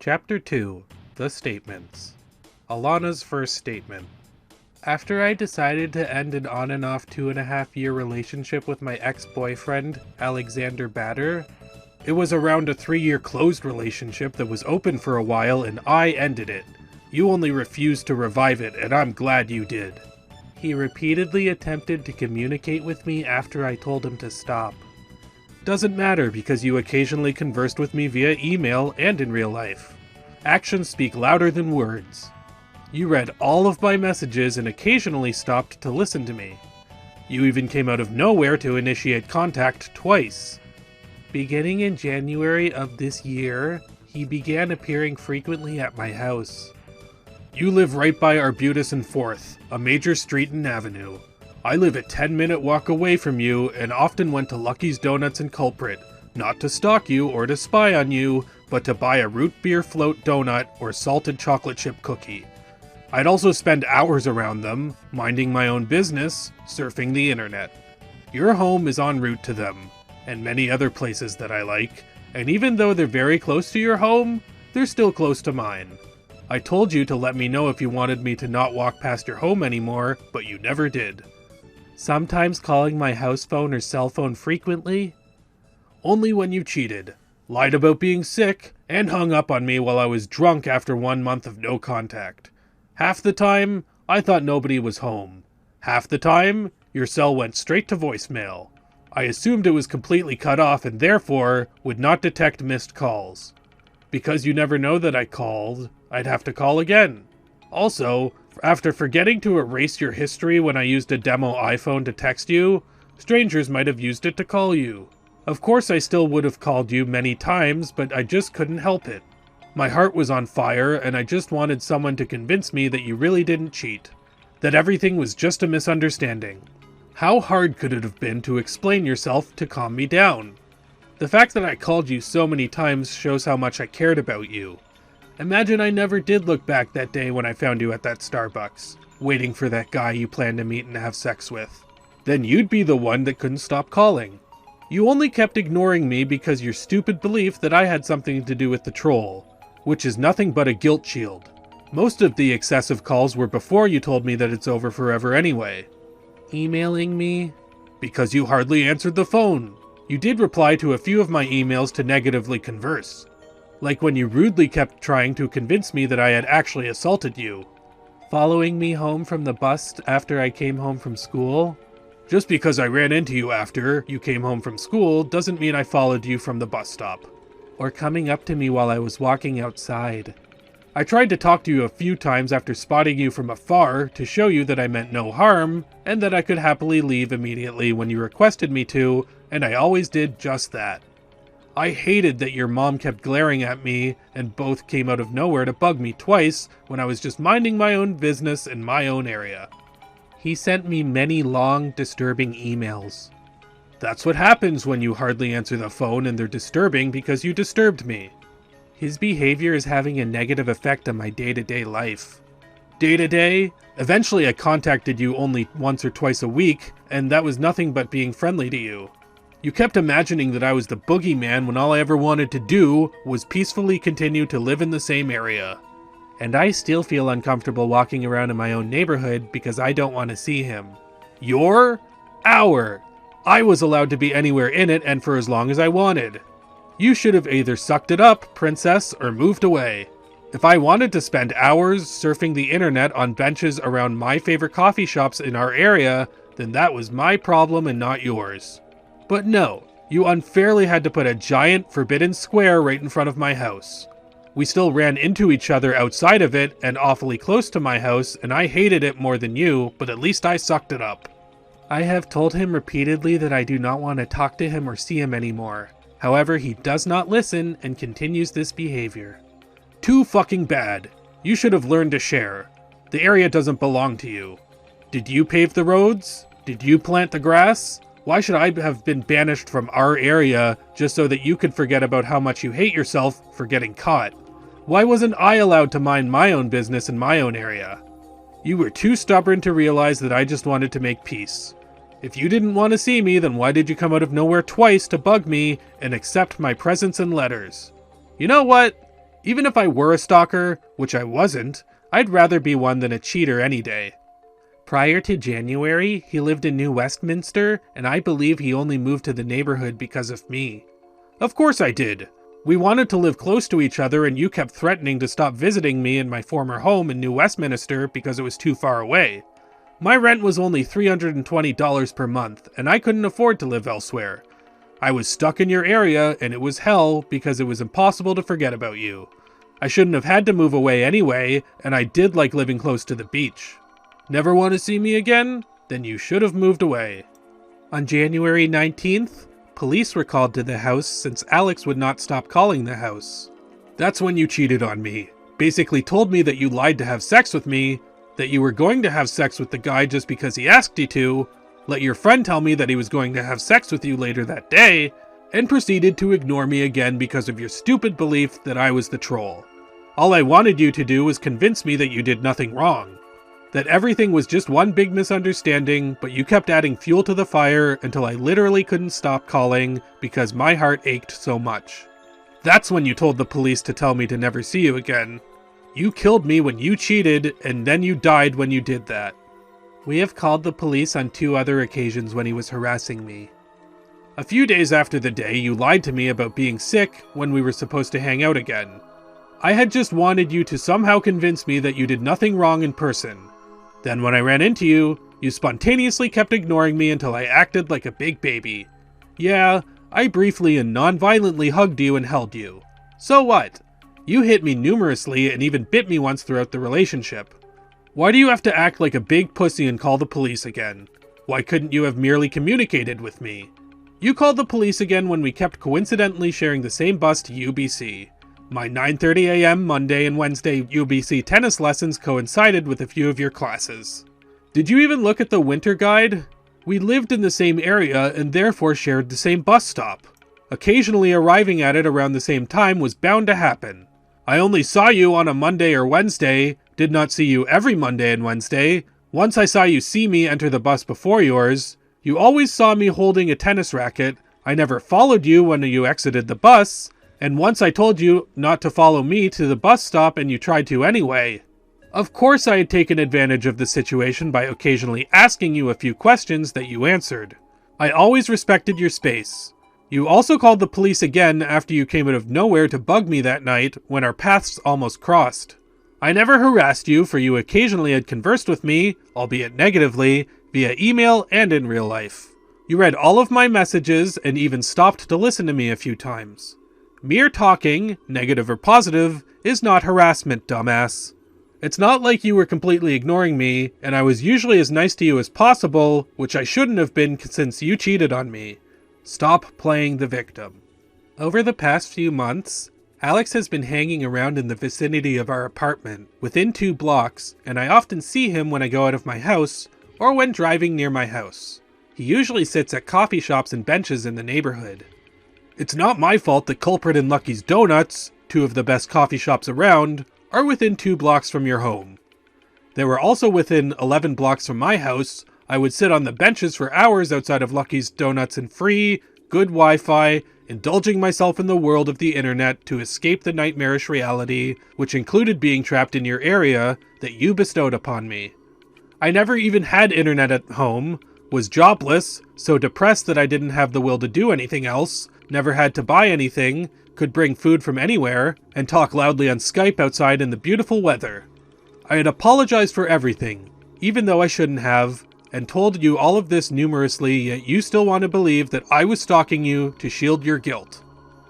Chapter 2 The Statements. Alanna's first statement. After I decided to end an on and off 2.5-year relationship with my ex-boyfriend, Alexander Batter, it was around a 3-year closed relationship that was open for a while and I ended it. You only refused to revive it and I'm glad you did. He repeatedly attempted to communicate with me after I told him to stop. Doesn't matter because you occasionally conversed with me via email and in real life. Actions speak louder than words. You read all of my messages and occasionally stopped to listen to me. You even came out of nowhere to initiate contact twice. Beginning in January of this year, he began appearing frequently at my house. You live right by Arbutus and 4th, a major street and avenue. I live a 10-minute walk away from you and often went to Lucky's Donuts and Culprit, not to stalk you or to spy on you, but to buy a root beer float donut or salted chocolate chip cookie. I'd also spend hours around them, minding my own business, surfing the internet. Your home is en route to them, and many other places that I like, and even though they're very close to your home, they're still close to mine. I told you to let me know if you wanted me to not walk past your home anymore, but you never did. Sometimes calling my house phone or cell phone frequently? Only when you cheated, lied about being sick, and hung up on me while I was drunk after 1 month of no contact. Half the time, I thought nobody was home. Half the time, your cell went straight to voicemail. I assumed it was completely cut off and therefore would not detect missed calls. Because you never know that I called, I'd have to call again. Also, after forgetting to erase your history when I used a demo iPhone to text you, strangers might have used it to call you. Of course I still would have called you many times, but I just couldn't help it. My heart was on fire, and I just wanted someone to convince me that you really didn't cheat. That everything was just a misunderstanding. How hard could it have been to explain yourself to calm me down? The fact that I called you so many times shows how much I cared about you. Imagine I never did look back that day when I found you at that Starbucks, waiting for that guy you planned to meet and have sex with. Then you'd be the one that couldn't stop calling. You only kept ignoring me because your stupid belief that I had something to do with the troll, which is nothing but a guilt shield. Most of the excessive calls were before you told me that it's over forever anyway. Emailing me? Because you hardly answered the phone. You did reply to a few of my emails to negatively converse. Like when you rudely kept trying to convince me that I had actually assaulted you. Following me home from the bus after I came home from school? Just because I ran into you after you came home from school doesn't mean I followed you from the bus stop. Or coming up to me while I was walking outside. I tried to talk to you a few times after spotting you from afar to show you that I meant no harm, and that I could happily leave immediately when you requested me to, and I always did just that. I hated that your mom kept glaring at me and both came out of nowhere to bug me twice when I was just minding my own business in my own area. He sent me many long, disturbing emails. That's what happens when you hardly answer the phone and they're disturbing because you disturbed me. His behavior is having a negative effect on my day-to-day life. Day-to-day? Eventually I contacted you only once or twice a week, and that was nothing but being friendly to you. You kept imagining that I was the boogeyman when all I ever wanted to do was peacefully continue to live in the same area. And I still feel uncomfortable walking around in my own neighborhood because I don't want to see him. Our. I was allowed to be anywhere in it and for as long as I wanted. You should have either sucked it up, princess, or moved away. If I wanted to spend hours surfing the internet on benches around my favorite coffee shops in our area, then that was my problem and not yours. But no, you unfairly had to put a giant forbidden square right in front of my house. We still ran into each other outside of it and awfully close to my house, and I hated it more than you, but at least I sucked it up. I have told him repeatedly that I do not want to talk to him or see him anymore. However, he does not listen and continues this behavior. Too fucking bad. You should have learned to share. The area doesn't belong to you. Did you pave the roads? Did you plant the grass? Why should I have been banished from our area just so that you could forget about how much you hate yourself for getting caught? Why wasn't I allowed to mind my own business in my own area? You were too stubborn to realize that I just wanted to make peace. If you didn't want to see me, then why did you come out of nowhere twice to bug me and accept my presents and letters? You know what? Even if I were a stalker, which I wasn't, I'd rather be one than a cheater any day. Prior to January, he lived in New Westminster, and I believe he only moved to the neighborhood because of me. Of course I did. We wanted to live close to each other, and you kept threatening to stop visiting me in my former home in New Westminster because it was too far away. My rent was only $320 per month, and I couldn't afford to live elsewhere. I was stuck in your area, and it was hell because it was impossible to forget about you. I shouldn't have had to move away anyway, and I did like living close to the beach. Never want to see me again? Then you should have moved away. On January 19th, police were called to the house since Alex would not stop calling the house. That's when you cheated on me. Basically told me that you lied to have sex with me, that you were going to have sex with the guy just because he asked you to, let your friend tell me that he was going to have sex with you later that day, and proceeded to ignore me again because of your stupid belief that I was the troll. All I wanted you to do was convince me that you did nothing wrong. That everything was just one big misunderstanding, but you kept adding fuel to the fire until I literally couldn't stop calling because my heart ached so much. That's when you told the police to tell me to never see you again. You killed me when you cheated, and then you died when you did that. We have called the police on 2 other occasions when he was harassing me. A few days after the day you lied to me about being sick when we were supposed to hang out again. I had just wanted you to somehow convince me that you did nothing wrong in person. Then when I ran into you, you spontaneously kept ignoring me until I acted like a big baby. Yeah, I briefly and non-violently hugged you and held you. So what? You hit me numerously and even bit me once throughout the relationship. Why do you have to act like a big pussy and call the police again? Why couldn't you have merely communicated with me? You called the police again when we kept coincidentally sharing the same bus to UBC. My 9:30 a.m. Monday and Wednesday UBC tennis lessons coincided with a few of your classes. Did you even look at the winter guide? We lived in the same area and therefore shared the same bus stop. Occasionally arriving at it around the same time was bound to happen. I only saw you on a Monday or Wednesday, did not see you every Monday and Wednesday. Once I saw you see me enter the bus before yours. You always saw me holding a tennis racket. I never followed you when you exited the bus. And once I told you not to follow me to the bus stop and you tried to anyway. Of course I had taken advantage of the situation by occasionally asking you a few questions that you answered. I always respected your space. You also called the police again after you came out of nowhere to bug me that night when our paths almost crossed. I never harassed you, for you occasionally had conversed with me, albeit negatively, via email and in real life. You read all of my messages and even stopped to listen to me a few times. Mere talking, negative or positive, is not harassment, dumbass. It's not like you were completely ignoring me, and I was usually as nice to you as possible, which I shouldn't have been since you cheated on me. Stop playing the victim. Over the past few months, Alex has been hanging around in the vicinity of our apartment, within 2 blocks, and I often see him when I go out of my house, or when driving near my house. He usually sits at coffee shops and benches in the neighborhood. It's not my fault that Culprit and Lucky's Donuts, 2 of the best coffee shops around, are within 2 blocks from your home. They were also within 11 blocks from my house. I would sit on the benches for hours outside of Lucky's Donuts in free, good Wi-Fi, indulging myself in the world of the internet to escape the nightmarish reality, which included being trapped in your area, that you bestowed upon me. I never even had internet at home, was jobless, so depressed that I didn't have the will to do anything else, never had to buy anything, could bring food from anywhere, and talk loudly on Skype outside in the beautiful weather. I had apologized for everything, even though I shouldn't have, and told you all of this numerously, yet you still want to believe that I was stalking you to shield your guilt.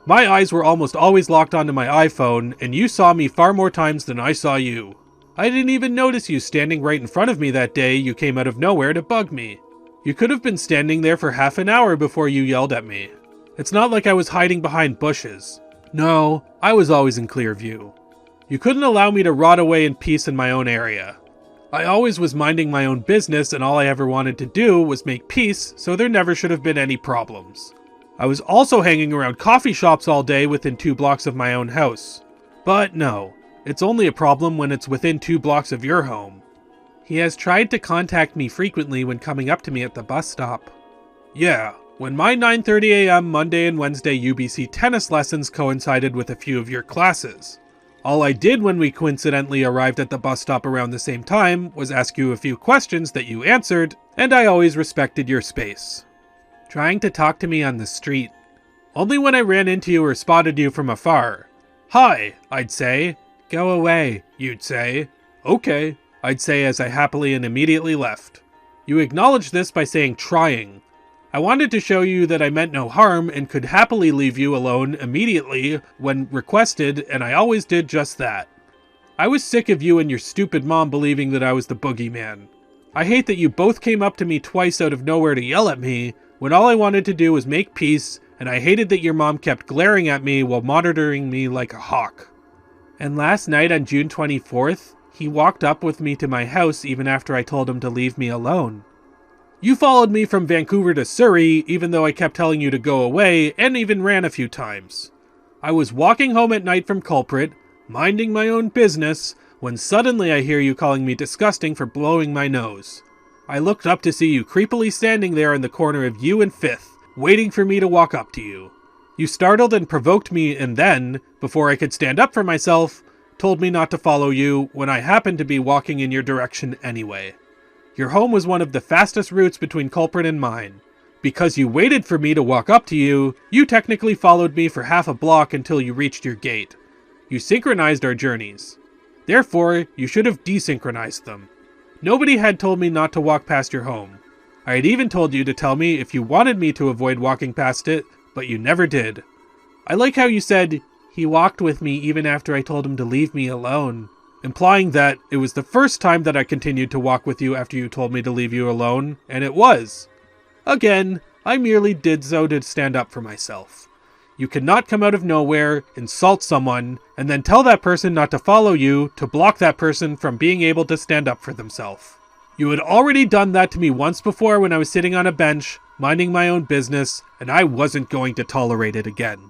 My eyes were almost always locked onto my iPhone, and you saw me far more times than I saw you. I didn't even notice you standing right in front of me that day you came out of nowhere to bug me. You could have been standing there for half an hour before you yelled at me. It's not like I was hiding behind bushes. No, I was always in clear view. You couldn't allow me to rot away in peace in my own area. I always was minding my own business, and all I ever wanted to do was make peace, so there never should have been any problems. I was also hanging around coffee shops all day within 2 blocks of my own house. But no, it's only a problem when it's within 2 blocks of your home. He has tried to contact me frequently when coming up to me at the bus stop. Yeah, when my 9:30 a.m. Monday and Wednesday UBC tennis lessons coincided with a few of your classes. All I did when we coincidentally arrived at the bus stop around the same time was ask you a few questions that you answered, and I always respected your space. Trying to talk to me on the street. Only when I ran into you or spotted you from afar. Hi, I'd say. Go away, you'd say. Okay, I'd say as I happily and immediately left. You acknowledged this by saying trying. I wanted to show you that I meant no harm and could happily leave you alone immediately when requested, and I always did just that. I was sick of you and your stupid mom believing that I was the boogeyman. I hate that you both came up to me twice out of nowhere to yell at me, when all I wanted to do was make peace, and I hated that your mom kept glaring at me while monitoring me like a hawk. And last night on June 24th, he walked up with me to my house even after I told him to leave me alone. You followed me from Vancouver to Surrey, even though I kept telling you to go away, and even ran a few times. I was walking home at night from Culprit, minding my own business, when suddenly I hear you calling me disgusting for blowing my nose. I looked up to see you creepily standing there in the corner of U and 5th, waiting for me to walk up to you. You startled and provoked me and then, before I could stand up for myself, told me not to follow you when I happened to be walking in your direction anyway. Your home was one of the fastest routes between Culprit and mine. Because you waited for me to walk up to you, you technically followed me for half a block until you reached your gate. You synchronized our journeys. Therefore, you should have desynchronized them. Nobody had told me not to walk past your home. I had even told you to tell me if you wanted me to avoid walking past it, but you never did. I like how you said, he walked with me even after I told him to leave me alone, implying that it was the first time that I continued to walk with you after you told me to leave you alone, and it was. Again, I merely did so to stand up for myself. You cannot come out of nowhere, insult someone, and then tell that person not to follow you to block that person from being able to stand up for themselves. You had already done that to me once before when I was sitting on a bench, minding my own business, and I wasn't going to tolerate it again.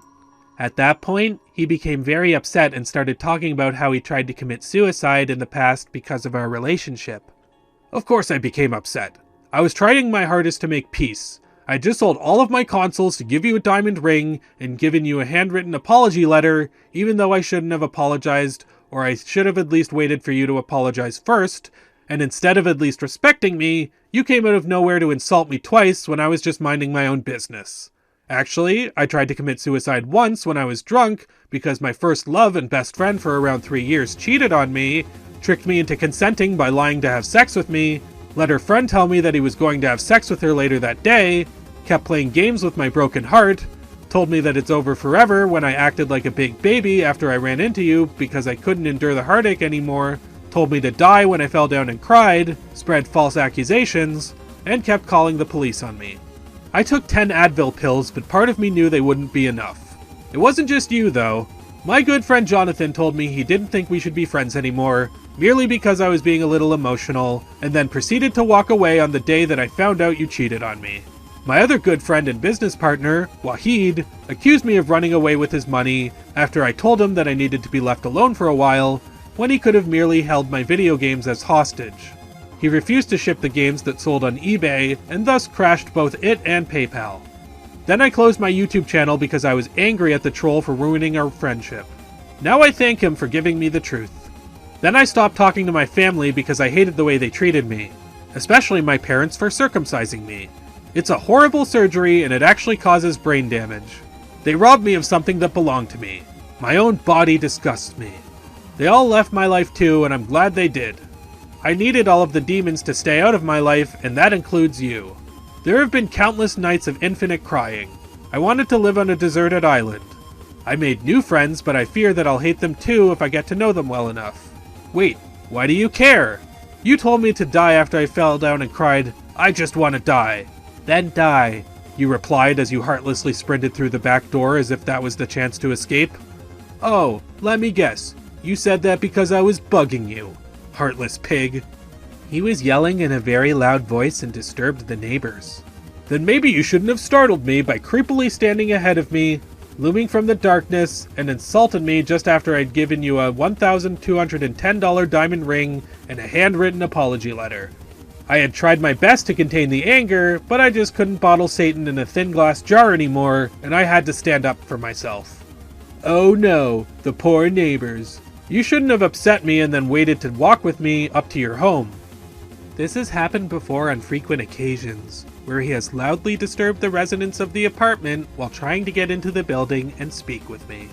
At that point, he became very upset and started talking about how he tried to commit suicide in the past because of our relationship. Of course I became upset. I was trying my hardest to make peace. I had just sold all of my consoles to give you a diamond ring and given you a handwritten apology letter, even though I shouldn't have apologized, or I should have at least waited for you to apologize first, and instead of at least respecting me, you came out of nowhere to insult me twice when I was just minding my own business. Actually, I tried to commit suicide once when I was drunk because my first love and best friend for around 3 years cheated on me, tricked me into consenting by lying to have sex with me, let her friend tell me that he was going to have sex with her later that day, kept playing games with my broken heart, told me that it's over forever when I acted like a big baby after I ran into you because I couldn't endure the heartache anymore, told me to die when I fell down and cried, spread false accusations, and kept calling the police on me. I took 10 Advil pills, but part of me knew they wouldn't be enough. It wasn't just you, though. My good friend Jonathan told me he didn't think we should be friends anymore, merely because I was being a little emotional, and then proceeded to walk away on the day that I found out you cheated on me. My other good friend and business partner, Wahid, accused me of running away with his money after I told him that I needed to be left alone for a while, when he could have merely held my video games as hostage. He refused to ship the games that sold on eBay, and thus crashed both it and PayPal. Then I closed my YouTube channel because I was angry at the troll for ruining our friendship. Now I thank him for giving me the truth. Then I stopped talking to my family because I hated the way they treated me, especially my parents for circumcising me. It's a horrible surgery and it actually causes brain damage. They robbed me of something that belonged to me. My own body disgusts me. They all left my life too, and I'm glad they did. I needed all of the demons to stay out of my life, and that includes you. There have been countless nights of infinite crying. I wanted to live on a deserted island. I made new friends, but I fear that I'll hate them too if I get to know them well enough. Wait, why do you care? You told me to die after I fell down and cried, I just want to die. Then die, you replied as you heartlessly sprinted through the back door as if that was the chance to escape. Oh, let me guess. You said that because I was bugging you. Heartless pig. He was yelling in a very loud voice and disturbed the neighbors. Then maybe you shouldn't have startled me by creepily standing ahead of me, looming from the darkness, and insulted me just after I'd given you a $1,210 diamond ring and a handwritten apology letter. I had tried my best to contain the anger, but I just couldn't bottle Satan in a thin glass jar anymore, and I had to stand up for myself. Oh no, the poor neighbors. You shouldn't have upset me and then waited to walk with me up to your home. This has happened before on frequent occasions, where he has loudly disturbed the residents of the apartment while trying to get into the building and speak with me.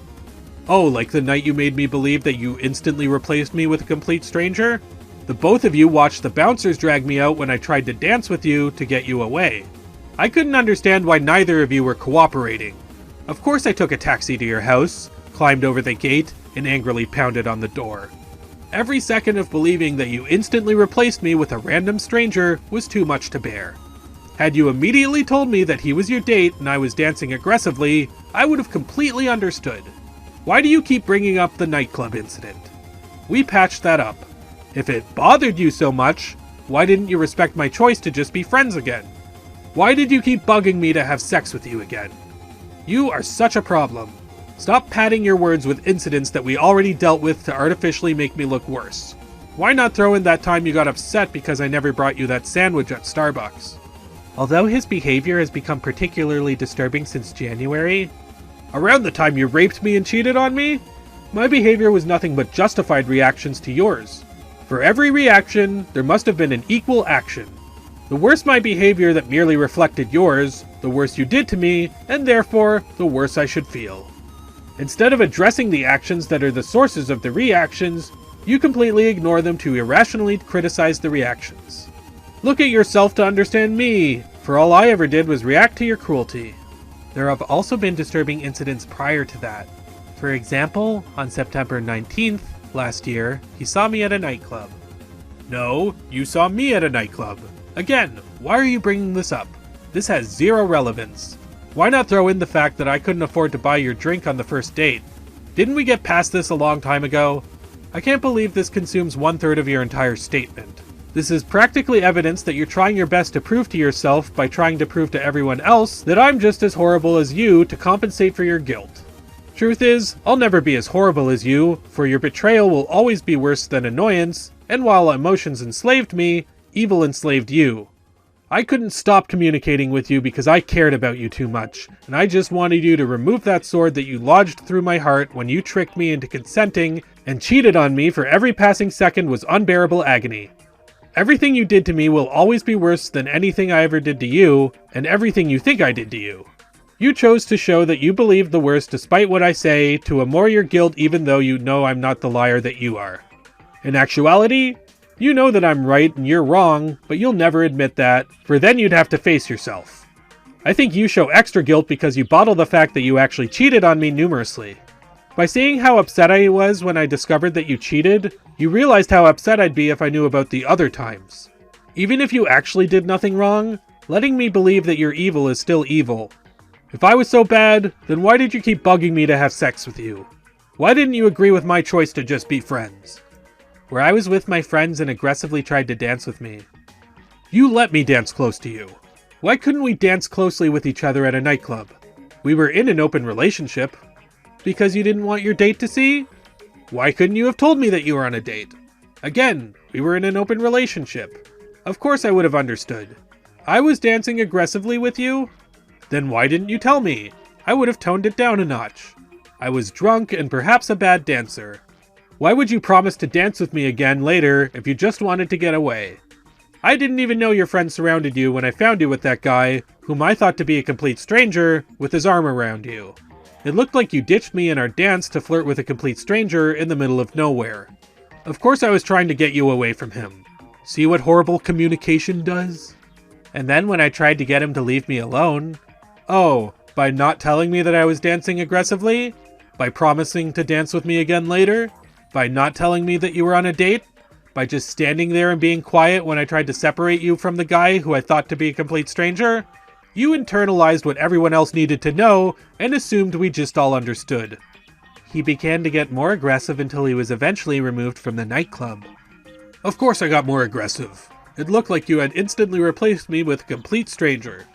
Oh, like the night you made me believe that you instantly replaced me with a complete stranger? The both of you watched the bouncers drag me out when I tried to dance with you to get you away. I couldn't understand why neither of you were cooperating. Of course I took a taxi to your house, climbed over the gate, and angrily pounded on the door. Every second of believing that you instantly replaced me with a random stranger was too much to bear. Had you immediately told me that he was your date and I was dancing aggressively, I would have completely understood. Why do you keep bringing up the nightclub incident? We patched that up. If it bothered you so much, why didn't you respect my choice to just be friends again? Why did you keep bugging me to have sex with you again? You are such a problem. Stop padding your words with incidents that we already dealt with to artificially make me look worse. Why not throw in that time you got upset because I never brought you that sandwich at Starbucks? Although his behavior has become particularly disturbing since January, around the time you raped me and cheated on me, my behavior was nothing but justified reactions to yours. For every reaction, there must have been an equal action. The worse my behavior that merely reflected yours, the worse you did to me, and therefore, the worse I should feel. Instead of addressing the actions that are the sources of the reactions, you completely ignore them to irrationally criticize the reactions. Look at yourself to understand me, for all I ever did was react to your cruelty. There have also been disturbing incidents prior to that. For example, on September 19th, last year, he saw me at a nightclub. No, you saw me at a nightclub. Again, why are you bringing this up? This has zero relevance. Why not throw in the fact that I couldn't afford to buy your drink on the first date? Didn't we get past this a long time ago? I can't believe this consumes 1/3 of your entire statement. This is practically evidence that you're trying your best to prove to yourself by trying to prove to everyone else that I'm just as horrible as you to compensate for your guilt. Truth is, I'll never be as horrible as you, for your betrayal will always be worse than annoyance, and while emotions enslaved me, evil enslaved you. I couldn't stop communicating with you because I cared about you too much, and I just wanted you to remove that sword that you lodged through my heart when you tricked me into consenting and cheated on me for every passing second was unbearable agony. Everything you did to me will always be worse than anything I ever did to you, and everything you think I did to you. You chose to show that you believe the worst despite what I say, to immure your guilt even though you know I'm not the liar that you are. In actuality, you know that I'm right and you're wrong, but you'll never admit that, for then you'd have to face yourself. I think you show extra guilt because you bottle the fact that you actually cheated on me numerously. By seeing how upset I was when I discovered that you cheated, you realized how upset I'd be if I knew about the other times. Even if you actually did nothing wrong, letting me believe that you're evil is still evil. If I was so bad, then why did you keep bugging me to have sex with you? Why didn't you agree with my choice to just be friends? Where I was with my friends and aggressively tried to dance with me. You let me dance close to you. Why couldn't we dance closely with each other at a nightclub? We were in an open relationship. Because you didn't want your date to see? Why couldn't you have told me that you were on a date? Again, we were in an open relationship. Of course I would have understood. I was dancing aggressively with you? Then why didn't you tell me? I would have toned it down a notch. I was drunk and perhaps a bad dancer. Why would you promise to dance with me again later if you just wanted to get away? I didn't even know your friends surrounded you when I found you with that guy, whom I thought to be a complete stranger, with his arm around you. It looked like you ditched me in our dance to flirt with a complete stranger in the middle of nowhere. Of course I was trying to get you away from him. See what horrible communication does? And then when I tried to get him to leave me alone, oh, by not telling me that I was dancing aggressively? By promising to dance with me again later? By not telling me that you were on a date? By just standing there and being quiet when I tried to separate you from the guy who I thought to be a complete stranger? You internalized what everyone else needed to know and assumed we just all understood. He began to get more aggressive until he was eventually removed from the nightclub. Of course I got more aggressive. It looked like you had instantly replaced me with a complete stranger.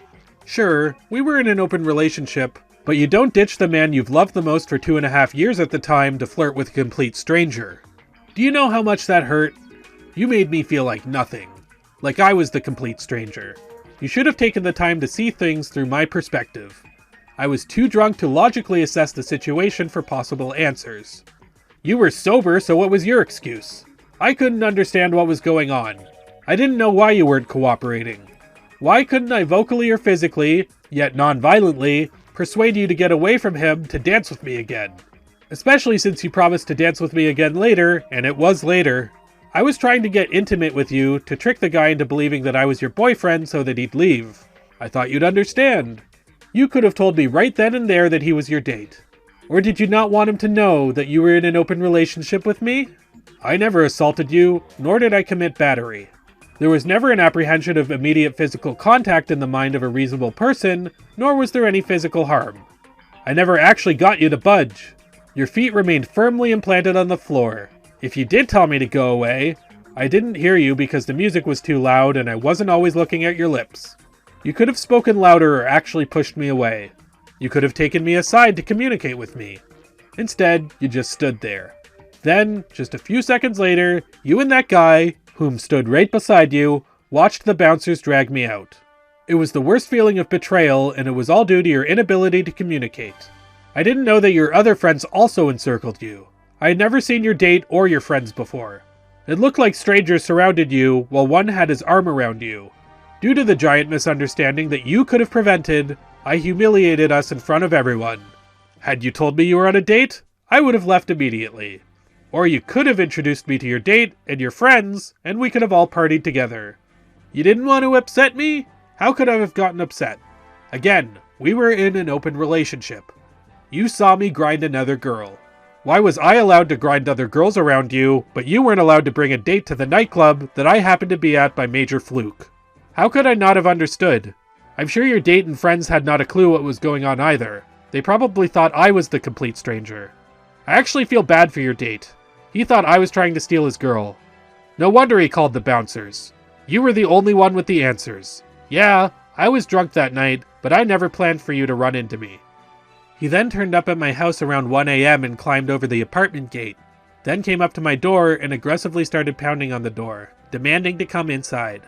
Sure, we were in an open relationship, but you don't ditch the man you've loved the most for 2.5 years at the time to flirt with a complete stranger. Do you know how much that hurt? You made me feel like nothing. Like I was the complete stranger. You should have taken the time to see things through my perspective. I was too drunk to logically assess the situation for possible answers. You were sober, so what was your excuse? I couldn't understand what was going on. I didn't know why you weren't cooperating. Why couldn't I vocally or physically, yet non-violently, persuade you to get away from him to dance with me again? Especially since you promised to dance with me again later, and it was later. I was trying to get intimate with you to trick the guy into believing that I was your boyfriend so that he'd leave. I thought you'd understand. You could have told me right then and there that he was your date. Or did you not want him to know that you were in an open relationship with me? I never assaulted you, nor did I commit battery. There was never an apprehension of immediate physical contact in the mind of a reasonable person, nor was there any physical harm. I never actually got you to budge. Your feet remained firmly implanted on the floor. If you did tell me to go away, I didn't hear you because the music was too loud and I wasn't always looking at your lips. You could have spoken louder or actually pushed me away. You could have taken me aside to communicate with me. Instead, you just stood there. Then, just a few seconds later, you and that guy, whom stood right beside you, watched the bouncers drag me out. It was the worst feeling of betrayal, and it was all due to your inability to communicate. I didn't know that your other friends also encircled you. I had never seen your date or your friends before. It looked like strangers surrounded you while one had his arm around you. Due to the giant misunderstanding that you could have prevented, I humiliated us in front of everyone. Had you told me you were on a date, I would have left immediately. Or you could have introduced me to your date and your friends, and we could have all partied together. You didn't want to upset me? How could I have gotten upset? Again, we were in an open relationship. You saw me grind another girl. Why was I allowed to grind other girls around you, but you weren't allowed to bring a date to the nightclub that I happened to be at by major fluke? How could I not have understood? I'm sure your date and friends had not a clue what was going on either. They probably thought I was the complete stranger. I actually feel bad for your date. He thought I was trying to steal his girl. No wonder he called the bouncers. You were the only one with the answers. Yeah, I was drunk that night, but I never planned for you to run into me. He then turned up at my house around 1 a.m. and climbed over the apartment gate. Then came up to my door and aggressively started pounding on the door, demanding to come inside.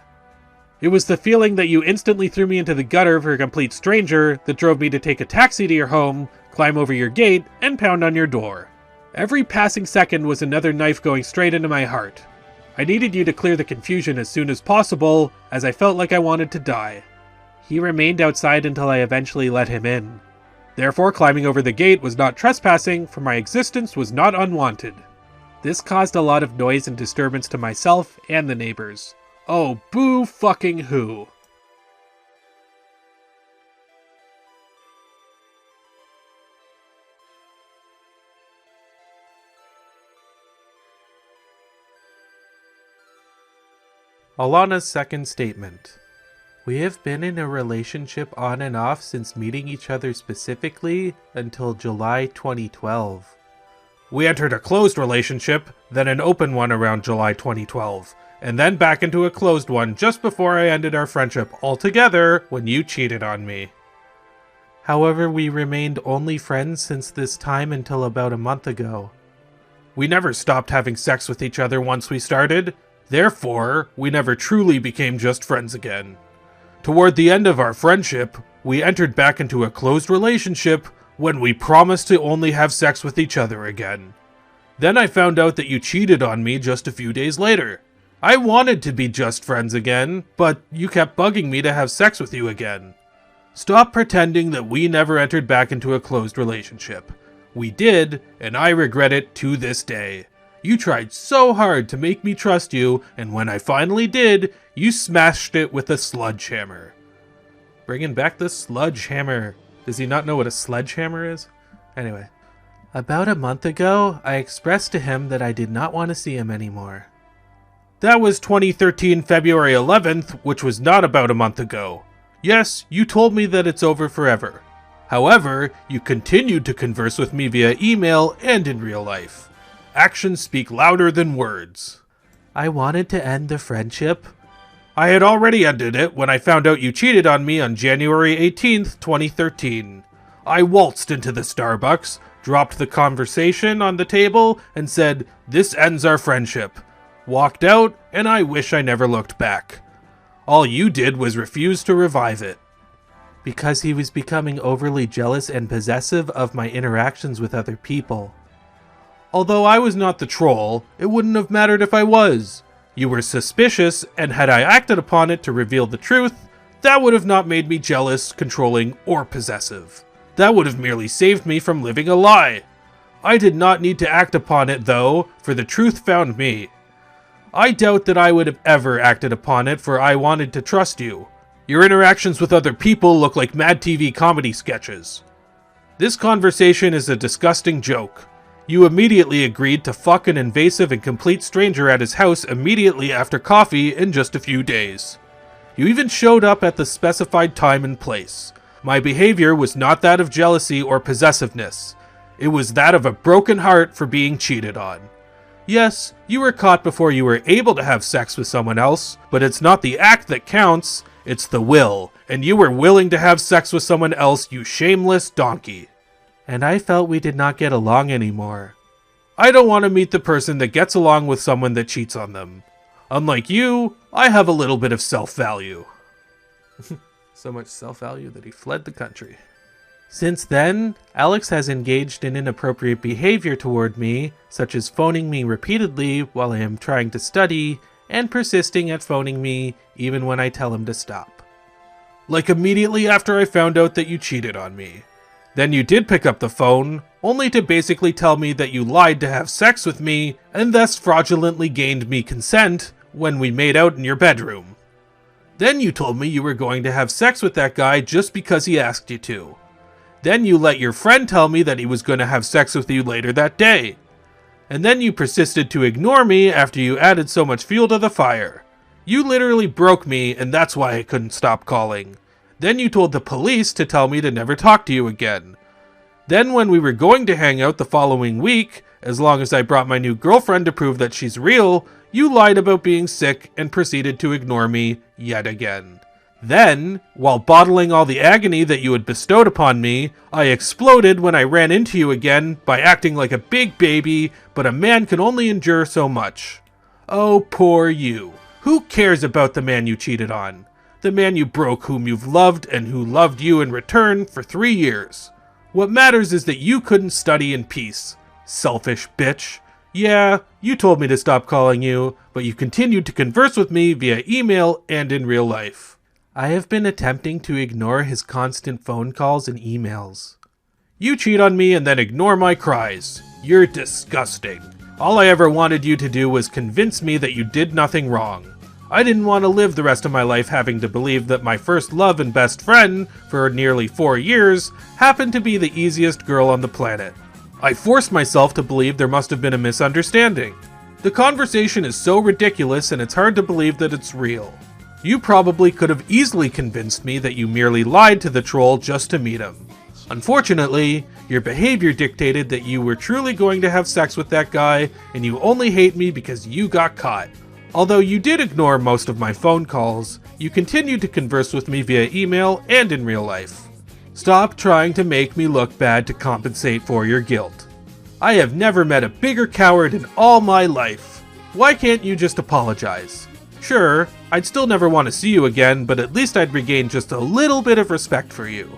It was the feeling that you instantly threw me into the gutter for a complete stranger that drove me to take a taxi to your home, climb over your gate, and pound on your door. Every passing second was another knife going straight into my heart. I needed you to clear the confusion as soon as possible, as I felt like I wanted to die. He remained outside until I eventually let him in. Therefore, climbing over the gate was not trespassing, for my existence was not unwanted. This caused a lot of noise and disturbance to myself and the neighbors. Oh, boo fucking who. Alanna's second statement. We have been in a relationship on and off since meeting each other specifically until July 2012. We entered a closed relationship, then an open one around July 2012, and then back into a closed one just before I ended our friendship altogether when you cheated on me. However, we remained only friends since this time until about a month ago. We never stopped having sex with each other once we started, therefore, we never truly became just friends again. Toward the end of our friendship, we entered back into a closed relationship when we promised to only have sex with each other again. Then I found out that you cheated on me just a few days later. I wanted to be just friends again, but you kept bugging me to have sex with you again. Stop pretending that we never entered back into a closed relationship. We did, and I regret it to this day. You tried so hard to make me trust you, and when I finally did, you smashed it with a sledgehammer. Bringing back the sledgehammer. Does he not know what a sledgehammer is? Anyway. About a month ago, I expressed to him that I did not want to see him anymore. That was 2013 February 11th, which was not about a month ago. Yes, you told me that it's over forever. However, you continued to converse with me via email and in real life. Actions speak louder than words. I wanted to end the friendship. I had already ended it when I found out you cheated on me on January 18th, 2013. I waltzed into the Starbucks, dropped the conversation on the table, and said, "This ends our friendship." Walked out, and I wish I never looked back. All you did was refuse to revive it. Because he was becoming overly jealous and possessive of my interactions with other people. Although I was not the troll, it wouldn't have mattered if I was. You were suspicious, and had I acted upon it to reveal the truth, that would have not made me jealous, controlling, or possessive. That would have merely saved me from living a lie. I did not need to act upon it, though, for the truth found me. I doubt that I would have ever acted upon it, for I wanted to trust you. Your interactions with other people look like Mad TV comedy sketches. This conversation is a disgusting joke. You immediately agreed to fuck an invasive and complete stranger at his house immediately after coffee in just a few days. You even showed up at the specified time and place. My behavior was not that of jealousy or possessiveness. It was that of a broken heart for being cheated on. Yes, you were caught before you were able to have sex with someone else, but it's not the act that counts, it's the will, and you were willing to have sex with someone else, you shameless donkey. And I felt we did not get along anymore. I don't want to meet the person that gets along with someone that cheats on them. Unlike you, I have a little bit of self-value. So much self-value that he fled the country. Since then, Alex has engaged in inappropriate behavior toward me, such as phoning me repeatedly while I am trying to study, and persisting at phoning me even when I tell him to stop. Like immediately after I found out that you cheated on me. Then you did pick up the phone, only to basically tell me that you lied to have sex with me, and thus fraudulently gained me consent when we made out in your bedroom. Then you told me you were going to have sex with that guy just because he asked you to. Then you let your friend tell me that he was going to have sex with you later that day. And then you persisted to ignore me after you added so much fuel to the fire. You literally broke me, and that's why I couldn't stop calling. Then you told the police to tell me to never talk to you again. Then when we were going to hang out the following week, as long as I brought my new girlfriend to prove that she's real, you lied about being sick and proceeded to ignore me yet again. Then, while bottling all the agony that you had bestowed upon me, I exploded when I ran into you again by acting like a big baby, but a man can only endure so much. Oh, poor you. Who cares about the man you cheated on? The man you broke whom you've loved and who loved you in return for 3 years. What matters is that you couldn't study in peace. Selfish bitch. Yeah, you told me to stop calling you, but you continued to converse with me via email and in real life. I have been attempting to ignore his constant phone calls and emails. You cheat on me and then ignore my cries. You're disgusting. All I ever wanted you to do was convince me that you did nothing wrong. I didn't want to live the rest of my life having to believe that my first love and best friend, for nearly 4 years, happened to be the easiest girl on the planet. I forced myself to believe there must have been a misunderstanding. The conversation is so ridiculous and it's hard to believe that it's real. You probably could have easily convinced me that you merely lied to the troll just to meet him. Unfortunately, your behavior dictated that you were truly going to have sex with that guy, and you only hate me because you got caught. Although you did ignore most of my phone calls, you continued to converse with me via email and in real life. Stop trying to make me look bad to compensate for your guilt. I have never met a bigger coward in all my life. Why can't you just apologize? Sure, I'd still never want to see you again, but at least I'd regain just a little bit of respect for you.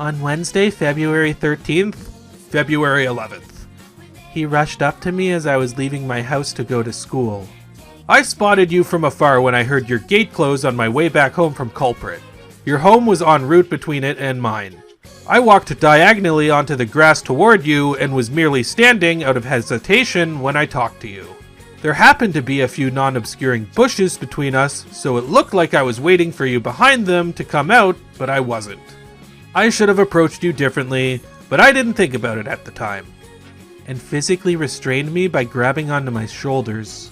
On Wednesday, February 13th, February 11th. He rushed up to me as I was leaving my house to go to school. I spotted you from afar when I heard your gate close on my way back home from Culprit. Your home was en route between it and mine. I walked diagonally onto the grass toward you and was merely standing out of hesitation when I talked to you. There happened to be a few non-obscuring bushes between us, so it looked like I was waiting for you behind them to come out, but I wasn't. I should have approached you differently, but I didn't think about it at the time. And physically restrained me by grabbing onto my shoulders.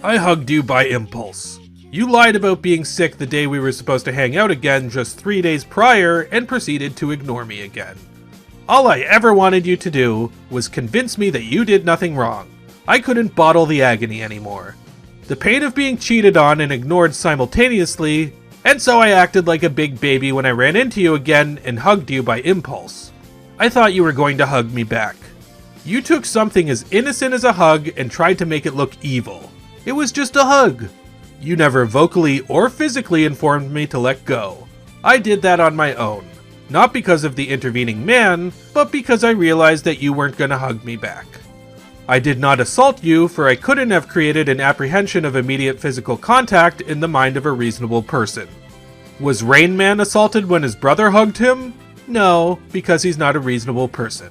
I hugged you by impulse. You lied about being sick the day we were supposed to hang out again just 3 days prior and proceeded to ignore me again. All I ever wanted you to do was convince me that you did nothing wrong. I couldn't bottle the agony anymore. The pain of being cheated on and ignored simultaneously, and so I acted like a big baby when I ran into you again and hugged you by impulse. I thought you were going to hug me back. You took something as innocent as a hug and tried to make it look evil. It was just a hug. You never vocally or physically informed me to let go. I did that on my own. Not because of the intervening man, but because I realized that you weren't going to hug me back. I did not assault you, for I couldn't have created an apprehension of immediate physical contact in the mind of a reasonable person. Was Rain Man assaulted when his brother hugged him? No, because he's not a reasonable person.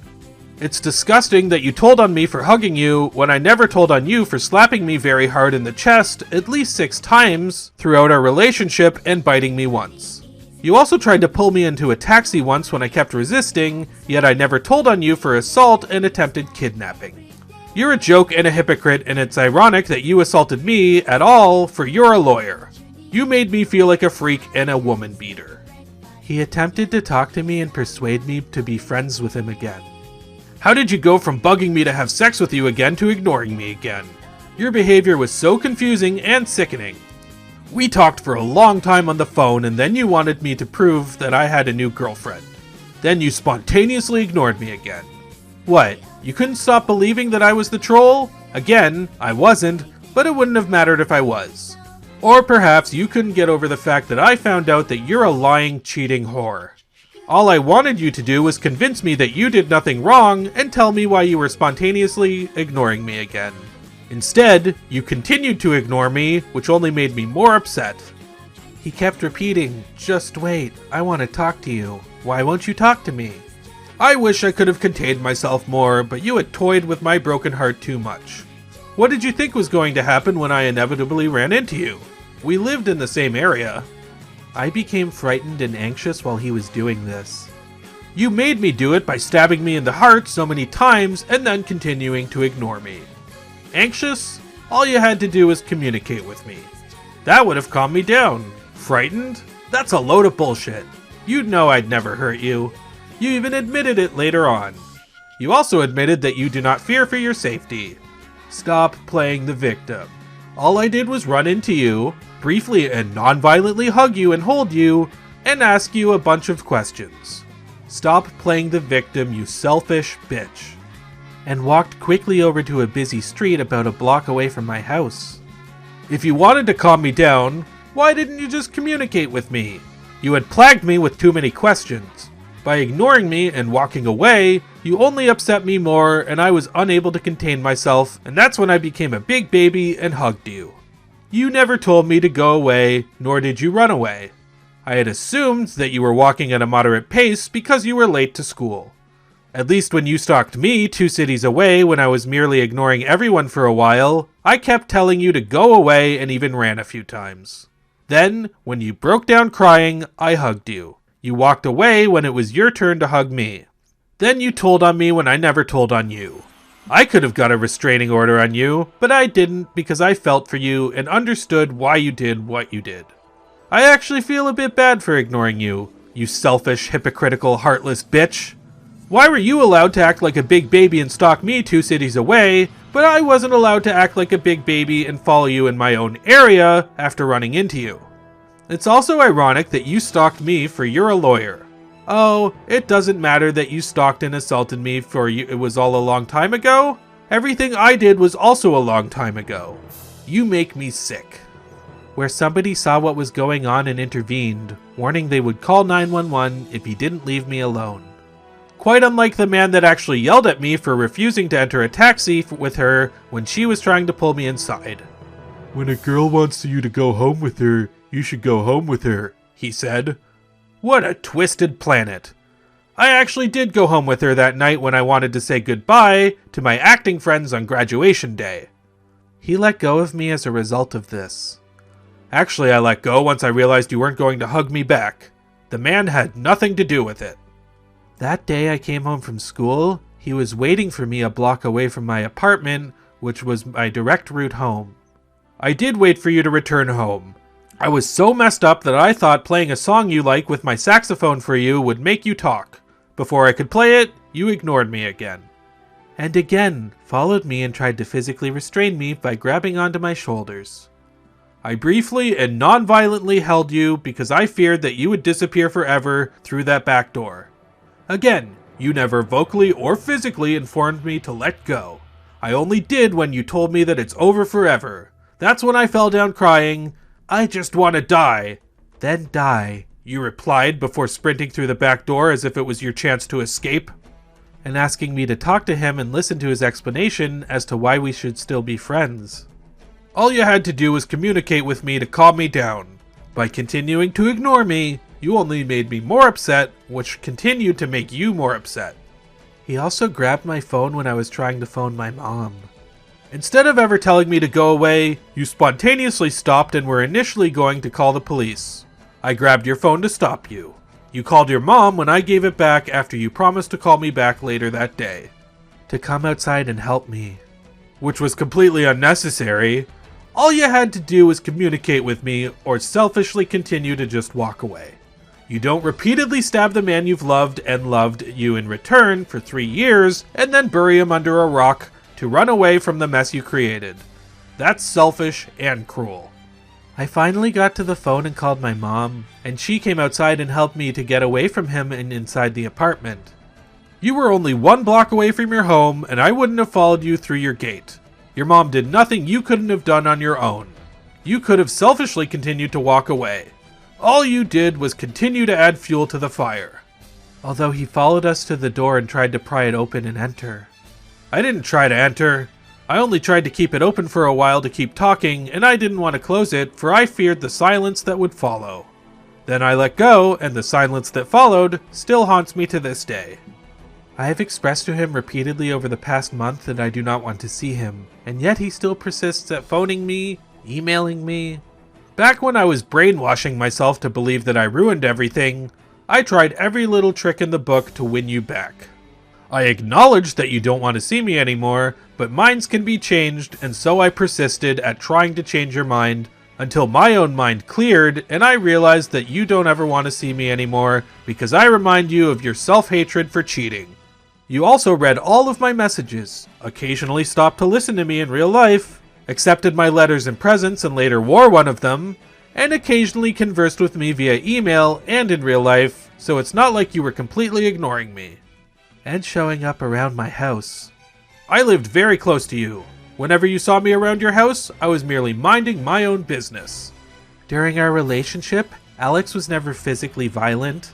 It's disgusting that you told on me for hugging you when I never told on you for slapping me very hard in the chest at least 6 times throughout our relationship and biting me once. You also tried to pull me into a taxi once when I kept resisting, yet I never told on you for assault and attempted kidnapping. You're a joke and a hypocrite, and it's ironic that you assaulted me at all, for you're a lawyer. You made me feel like a freak and a woman beater. He attempted to talk to me and persuade me to be friends with him again. How did you go from bugging me to have sex with you again to ignoring me again? Your behavior was so confusing and sickening. We talked for a long time on the phone, and then you wanted me to prove that I had a new girlfriend. Then you spontaneously ignored me again. What, you couldn't stop believing that I was the troll? Again, I wasn't, but it wouldn't have mattered if I was. Or perhaps you couldn't get over the fact that I found out that you're a lying, cheating whore. All I wanted you to do was convince me that you did nothing wrong and tell me why you were spontaneously ignoring me again. Instead, you continued to ignore me, which only made me more upset. He kept repeating, "Just wait, I want to talk to you. Why won't you talk to me?" I wish I could have contained myself more, but you had toyed with my broken heart too much. What did you think was going to happen when I inevitably ran into you? We lived in the same area. I became frightened and anxious while he was doing this. You made me do it by stabbing me in the heart so many times and then continuing to ignore me. Anxious? All you had to do was communicate with me. That would have calmed me down. Frightened? That's a load of bullshit. You'd know I'd never hurt you. You even admitted it later on. You also admitted that you do not fear for your safety. Stop playing the victim. All I did was run into you, briefly and non-violently hug you and hold you, and ask you a bunch of questions. Stop playing the victim, you selfish bitch. And walked quickly over to a busy street about a block away from my house. If you wanted to calm me down, why didn't you just communicate with me? You had plagued me with too many questions. By ignoring me and walking away, you only upset me more, and I was unable to contain myself, and that's when I became a big baby and hugged you. You never told me to go away, nor did you run away. I had assumed that you were walking at a moderate pace because you were late to school. At least when you stalked me 2 cities away when I was merely ignoring everyone for a while, I kept telling you to go away and even ran a few times. Then, when you broke down crying, I hugged you. You walked away when it was your turn to hug me. Then you told on me when I never told on you. I could have got a restraining order on you, but I didn't because I felt for you and understood why you did what you did. I actually feel a bit bad for ignoring you, you selfish, hypocritical, heartless bitch. Why were you allowed to act like a big baby and stalk me 2 cities away, but I wasn't allowed to act like a big baby and follow you in my own area after running into you? It's also ironic that you stalked me for you're a lawyer. Oh, it doesn't matter that you stalked and assaulted me for it was all a long time ago? Everything I did was also a long time ago. You make me sick. Where somebody saw what was going on and intervened, warning they would call 911 if he didn't leave me alone. Quite unlike the man that actually yelled at me for refusing to enter a taxi with her when she was trying to pull me inside. When a girl wants you to go home with her, you should go home with her, he said. What a twisted planet. I actually did go home with her that night when I wanted to say goodbye to my acting friends on graduation day. He let go of me as a result of this. Actually, I let go once I realized you weren't going to hug me back. The man had nothing to do with it. That day I came home from school, he was waiting for me a block away from my apartment, which was my direct route home. I did wait for you to return home. I was so messed up that I thought playing a song you like with my saxophone for you would make you talk. Before I could play it, you ignored me again. And again, followed me and tried to physically restrain me by grabbing onto my shoulders. I briefly and non-violently held you because I feared that you would disappear forever through that back door. Again, you never vocally or physically informed me to let go. I only did when you told me that it's over forever. That's when I fell down crying. I just want to die. Then die, you replied before sprinting through the back door as if it was your chance to escape. and asking me to talk to him and listen to his explanation as to why we should still be friends. All you had to do was communicate with me to calm me down. By continuing to ignore me, you only made me more upset, which continued to make you more upset. He also grabbed my phone when I was trying to phone my mom. Instead of ever telling me to go away, you spontaneously stopped and were initially going to call the police. I grabbed your phone to stop you. You called your mom when I gave it back after you promised to call me back later that day. To come outside and help me. Which was completely unnecessary. All you had to do was communicate with me or selfishly continue to just walk away. You don't repeatedly stab the man you've loved and loved you in return for 3 years and then bury him under a rock to run away from the mess you created. That's selfish and cruel. I finally got to the phone and called my mom, and she came outside and helped me to get away from him and inside the apartment. You were only 1 block away from your home, and I wouldn't have followed you through your gate. Your mom did nothing you couldn't have done on your own. You could have selfishly continued to walk away. All you did was continue to add fuel to the fire. Although he followed us to the door and tried to pry it open and enter. I didn't try to enter. I only tried to keep it open for a while to keep talking, and I didn't want to close it, for I feared the silence that would follow. Then I let go, and the silence that followed still haunts me to this day. I have expressed to him repeatedly over the past month that I do not want to see him, and yet he still persists at phoning me, emailing me. Back when I was brainwashing myself to believe that I ruined everything, I tried every little trick in the book to win you back. I acknowledged that you don't want to see me anymore, but minds can be changed, and so I persisted at trying to change your mind, until my own mind cleared, and I realized that you don't ever want to see me anymore, because I remind you of your self-hatred for cheating. You also read all of my messages, occasionally stopped to listen to me in real life, accepted my letters and presents and later wore one of them, and occasionally conversed with me via email and in real life, so it's not like you were completely ignoring me. And showing up around my house. I lived very close to you. Whenever you saw me around your house, I was merely minding my own business. During our relationship, Alex was never physically violent.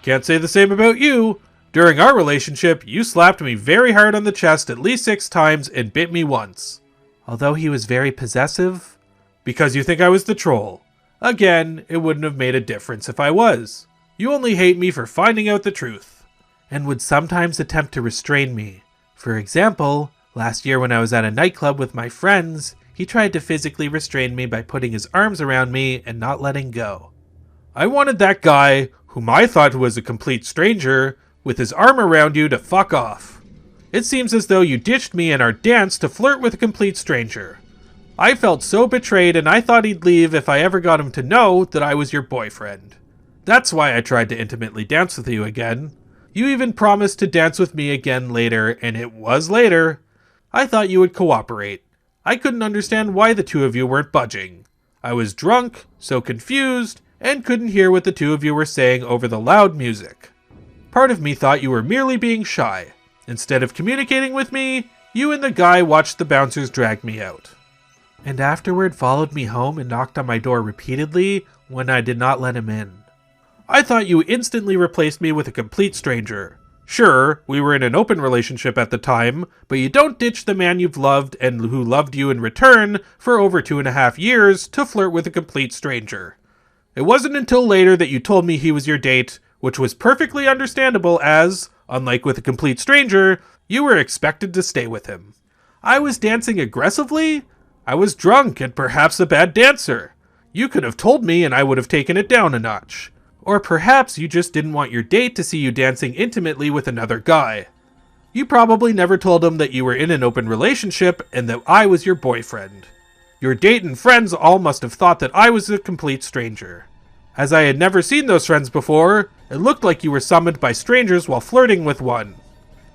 Can't say the same about you. During our relationship, you slapped me very hard on the chest at least 6 times and bit me once. Although he was very possessive. Because you think I was the troll. Again, it wouldn't have made a difference if I was. You only hate me for finding out the truth. And would sometimes attempt to restrain me. For example, last year when I was at a nightclub with my friends, he tried to physically restrain me by putting his arms around me and not letting go. I wanted that guy, whom I thought was a complete stranger, with his arm around you to fuck off. It seems as though you ditched me in our dance to flirt with a complete stranger. I felt so betrayed and I thought he'd leave if I ever got him to know that I was your boyfriend. That's why I tried to intimately dance with you again. You even promised to dance with me again later, and it was later. I thought you would cooperate. I couldn't understand why the two of you weren't budging. I was drunk, so confused, and couldn't hear what the two of you were saying over the loud music. Part of me thought you were merely being shy. Instead of communicating with me, you and the guy watched the bouncers drag me out. And afterward followed me home and knocked on my door repeatedly when I did not let him in. I thought you instantly replaced me with a complete stranger. Sure, we were in an open relationship at the time, but you don't ditch the man you've loved and who loved you in return for over 2.5 years to flirt with a complete stranger. It wasn't until later that you told me he was your date, which was perfectly understandable as, unlike with a complete stranger, you were expected to stay with him. I was dancing aggressively? I was drunk and perhaps a bad dancer. You could have told me and I would have taken it down a notch. Or perhaps you just didn't want your date to see you dancing intimately with another guy. You probably never told him that you were in an open relationship and that I was your boyfriend. Your date and friends all must have thought that I was a complete stranger. As I had never seen those friends before, it looked like you were summoned by strangers while flirting with one.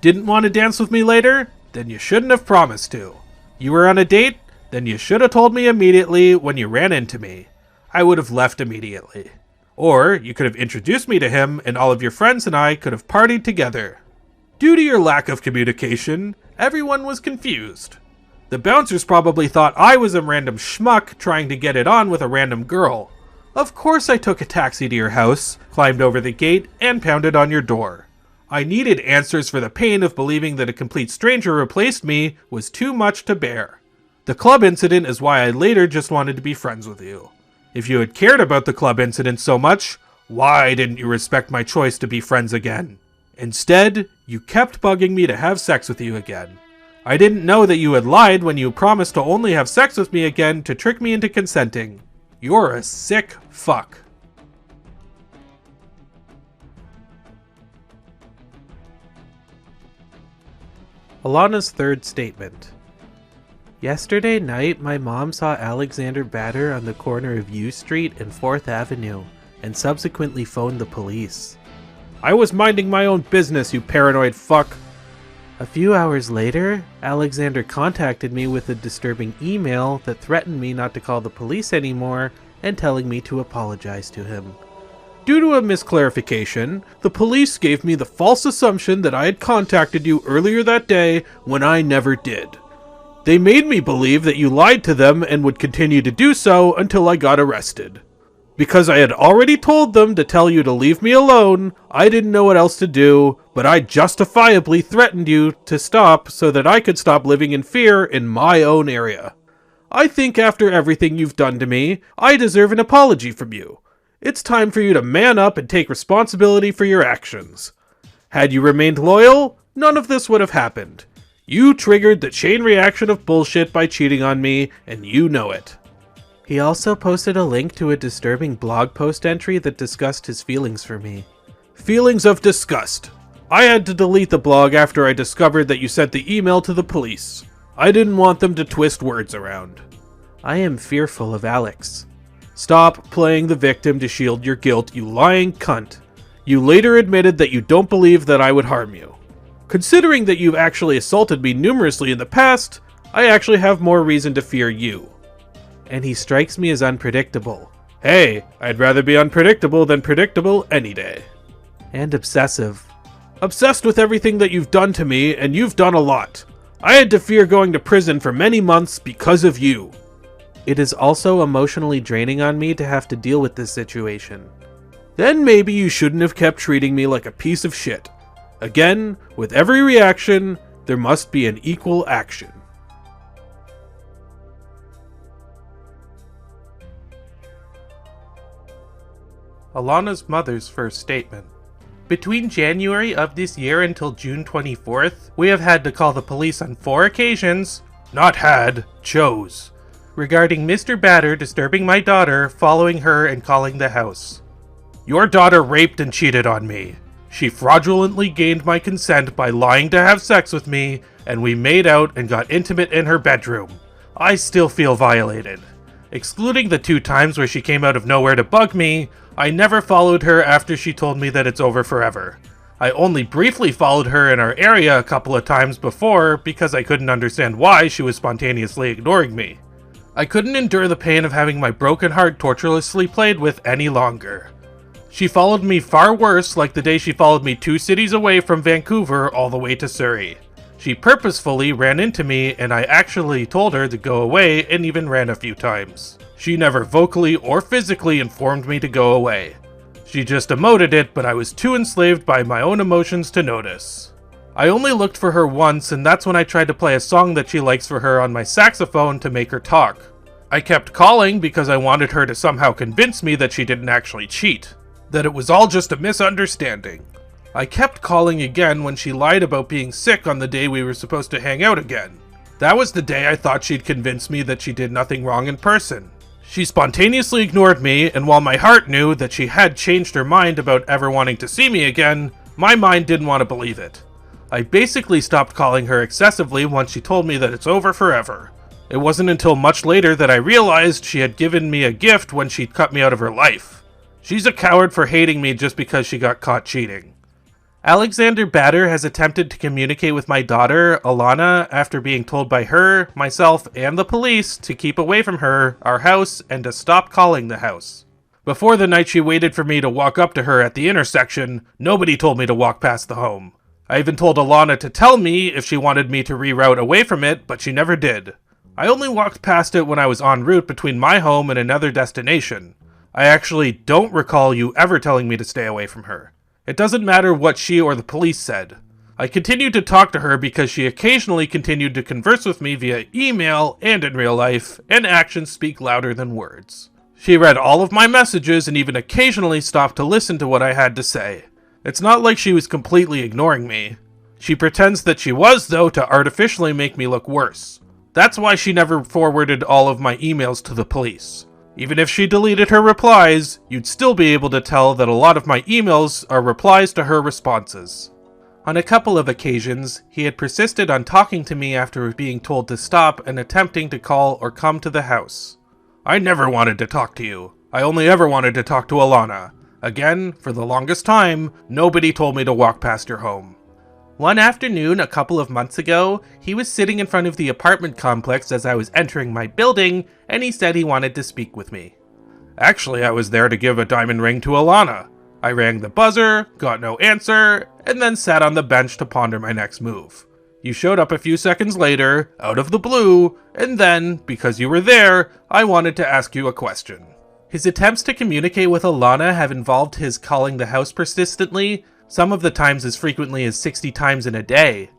Didn't want to dance with me later? Then you shouldn't have promised to. You were on a date? Then you should have told me immediately when you ran into me. I would have left immediately. Or you could have introduced me to him and all of your friends and I could have partied together. Due to your lack of communication, everyone was confused. The bouncers probably thought I was a random schmuck trying to get it on with a random girl. Of course I took a taxi to your house, climbed over the gate, and pounded on your door. I needed answers, for the pain of believing that a complete stranger replaced me was too much to bear. The club incident is why I later just wanted to be friends with you. If you had cared about the club incident so much, why didn't you respect my choice to be friends again? Instead, you kept bugging me to have sex with you again. I didn't know that you had lied when you promised to only have sex with me again to trick me into consenting. You're a sick fuck. Alanna's third statement. Yesterday night, my mom saw Alexander Batter on the corner of U Street and 4th Avenue, and subsequently phoned the police. I was minding my own business, you paranoid fuck. A few hours later, Alexander contacted me with a disturbing email that threatened me not to call the police anymore and telling me to apologize to him. Due to a misclarification, the police gave me the false assumption that I had contacted you earlier that day when I never did. They made me believe that you lied to them and would continue to do so until I got arrested. Because I had already told them to tell you to leave me alone, I didn't know what else to do, but I justifiably threatened you to stop so that I could stop living in fear in my own area. I think after everything you've done to me, I deserve an apology from you. It's time for you to man up and take responsibility for your actions. Had you remained loyal, none of this would have happened. You triggered the chain reaction of bullshit by cheating on me, and you know it. He also posted a link to a disturbing blog post entry that discussed his feelings for me. Feelings of disgust. I had to delete the blog after I discovered that you sent the email to the police. I didn't want them to twist words around. I am fearful of Alex. Stop playing the victim to shield your guilt, you lying cunt. You later admitted that you don't believe that I would harm you. Considering that you've actually assaulted me numerously in the past, I actually have more reason to fear you. And he strikes me as unpredictable. Hey, I'd rather be unpredictable than predictable any day. And obsessive. Obsessed with everything that you've done to me, and you've done a lot. I had to fear going to prison for many months because of you. It is also emotionally draining on me to have to deal with this situation. Then maybe you shouldn't have kept treating me like a piece of shit. Again, with every reaction, there must be an equal action. Alanna's mother's first statement. Between January of this year until June 24th, we have had to call the police on 4 occasions, not had, chose, regarding Mr. Batter disturbing my daughter, following her and calling the house. Your daughter raped and cheated on me. She fraudulently gained my consent by lying to have sex with me, and we made out and got intimate in her bedroom. I still feel violated. Excluding the 2 times where she came out of nowhere to bug me, I never followed her after she told me that it's over forever. I only briefly followed her in our area a couple of times before because I couldn't understand why she was spontaneously ignoring me. I couldn't endure the pain of having my broken heart torturously played with any longer. She followed me far worse, like the day she followed me 2 cities away from Vancouver all the way to Surrey. She purposefully ran into me, and I actually told her to go away and even ran a few times. She never vocally or physically informed me to go away. She just emoted it, but I was too enslaved by my own emotions to notice. I only looked for her once, and that's when I tried to play a song that she likes for her on my saxophone to make her talk. I kept calling because I wanted her to somehow convince me that she didn't actually cheat, that it was all just a misunderstanding. I kept calling again when she lied about being sick on the day we were supposed to hang out again. That was the day I thought she'd convince me that she did nothing wrong in person. She spontaneously ignored me, and while my heart knew that she had changed her mind about ever wanting to see me again, my mind didn't want to believe it. I basically stopped calling her excessively once she told me that it's over forever. It wasn't until much later that I realized she had given me a gift when she cut me out of her life. She's a coward for hating me just because she got caught cheating. Alexander Batter has attempted to communicate with my daughter, Alanna, after being told by her, myself, and the police to keep away from her, our house, and to stop calling the house. Before the night she waited for me to walk up to her at the intersection, nobody told me to walk past the home. I even told Alanna to tell me if she wanted me to reroute away from it, but she never did. I only walked past it when I was en route between my home and another destination. I actually don't recall you ever telling me to stay away from her. It doesn't matter what she or the police said. I continued to talk to her because she occasionally continued to converse with me via email and in real life, and actions speak louder than words. She read all of my messages and even occasionally stopped to listen to what I had to say. It's not like she was completely ignoring me. She pretends that she was, though, to artificially make me look worse. That's why she never forwarded all of my emails to the police. Even if she deleted her replies, you'd still be able to tell that a lot of my emails are replies to her responses. On a couple of occasions, he had persisted on talking to me after being told to stop and attempting to call or come to the house. I never wanted to talk to you. I only ever wanted to talk to Alanna. Again, for the longest time, nobody told me to walk past your home. One afternoon a couple of months ago, he was sitting in front of the apartment complex as I was entering my building, and he said he wanted to speak with me. Actually, I was there to give a diamond ring to Alanna. I rang the buzzer, got no answer, and then sat on the bench to ponder my next move. You showed up a few seconds later, out of the blue, and then, because you were there, I wanted to ask you a question. His attempts to communicate with Alanna have involved his calling the house persistently, some of the times as frequently as 60 times in a day.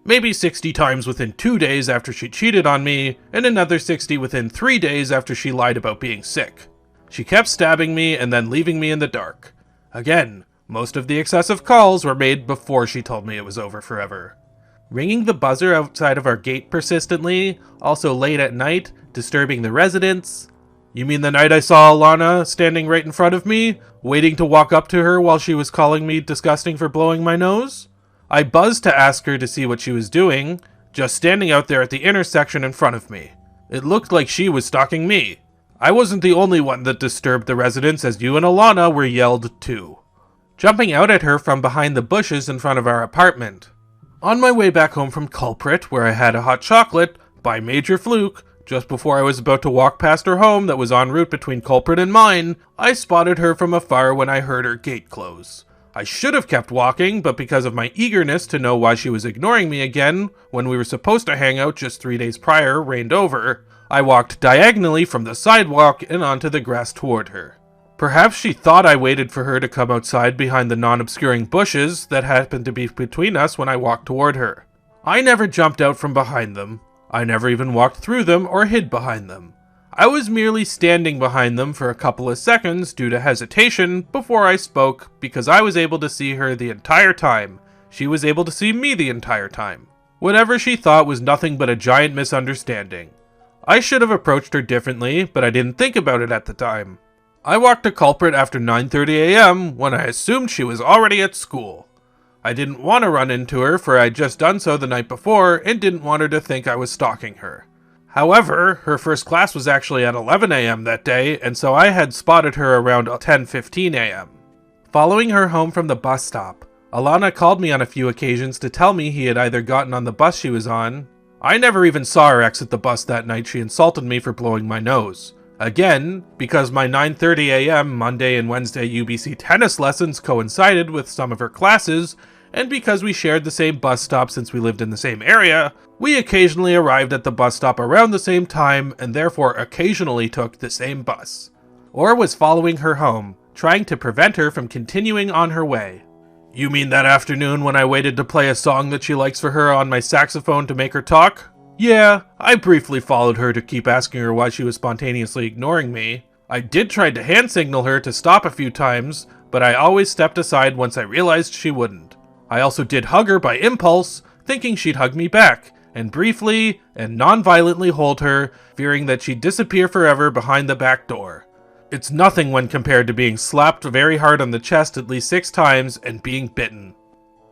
Maybe 60 times within 2 days after she cheated on me, and another 60 within 3 days after she lied about being sick. She kept stabbing me and then leaving me in the dark. Again, most of the excessive calls were made before she told me it was over forever. Ringing the buzzer outside of our gate persistently, also late at night, disturbing the residents. You mean the night I saw Alanna standing right in front of me, waiting to walk up to her while she was calling me disgusting for blowing my nose? I buzzed to ask her to see what she was doing, just standing out there at the intersection in front of me. It looked like she was stalking me. I wasn't the only one that disturbed the residents, as you and Alanna were yelled too. Jumping out at her from behind the bushes in front of our apartment. On my way back home from Culprit, where I had a hot chocolate, by major fluke, just before I was about to walk past her home that was en route between Culprit and mine, I spotted her from afar when I heard her gate close. I should have kept walking, but because of my eagerness to know why she was ignoring me again, when we were supposed to hang out just 3 days prior rained over, I walked diagonally from the sidewalk and onto the grass toward her. Perhaps she thought I waited for her to come outside behind the non-obscuring bushes that happened to be between us when I walked toward her. I never jumped out from behind them. I never even walked through them or hid behind them. I was merely standing behind them for a couple of seconds due to hesitation before I spoke because I was able to see her the entire time. She was able to see me the entire time. Whatever she thought was nothing but a giant misunderstanding. I should have approached her differently, but I didn't think about it at the time. I walked to Culprit after 9:30 a.m. when I assumed she was already at school. I didn't want to run into her for I'd just done so the night before and didn't want her to think I was stalking her. However, her first class was actually at 11 a.m. that day, and so I had spotted her around 10:15 a.m. Following her home from the bus stop, Alanna called me on a few occasions to tell me he had either gotten on the bus she was on. I never even saw her exit the bus that night. She insulted me for blowing my nose. Again, because my 9:30 a.m. Monday and Wednesday UBC tennis lessons coincided with some of her classes, and because we shared the same bus stop since we lived in the same area, we occasionally arrived at the bus stop around the same time and therefore occasionally took the same bus. Or was following her home, trying to prevent her from continuing on her way. You mean that afternoon when I waited to play a song that she likes for her on my saxophone to make her talk? Yeah, I briefly followed her to keep asking her why she was spontaneously ignoring me. I did try to hand signal her to stop a few times, but I always stepped aside once I realized she wouldn't. I also did hug her by impulse, thinking she'd hug me back, and briefly and non-violently hold her, fearing that she'd disappear forever behind the back door. It's nothing when compared to being slapped very hard on the chest at least 6 times and being bitten.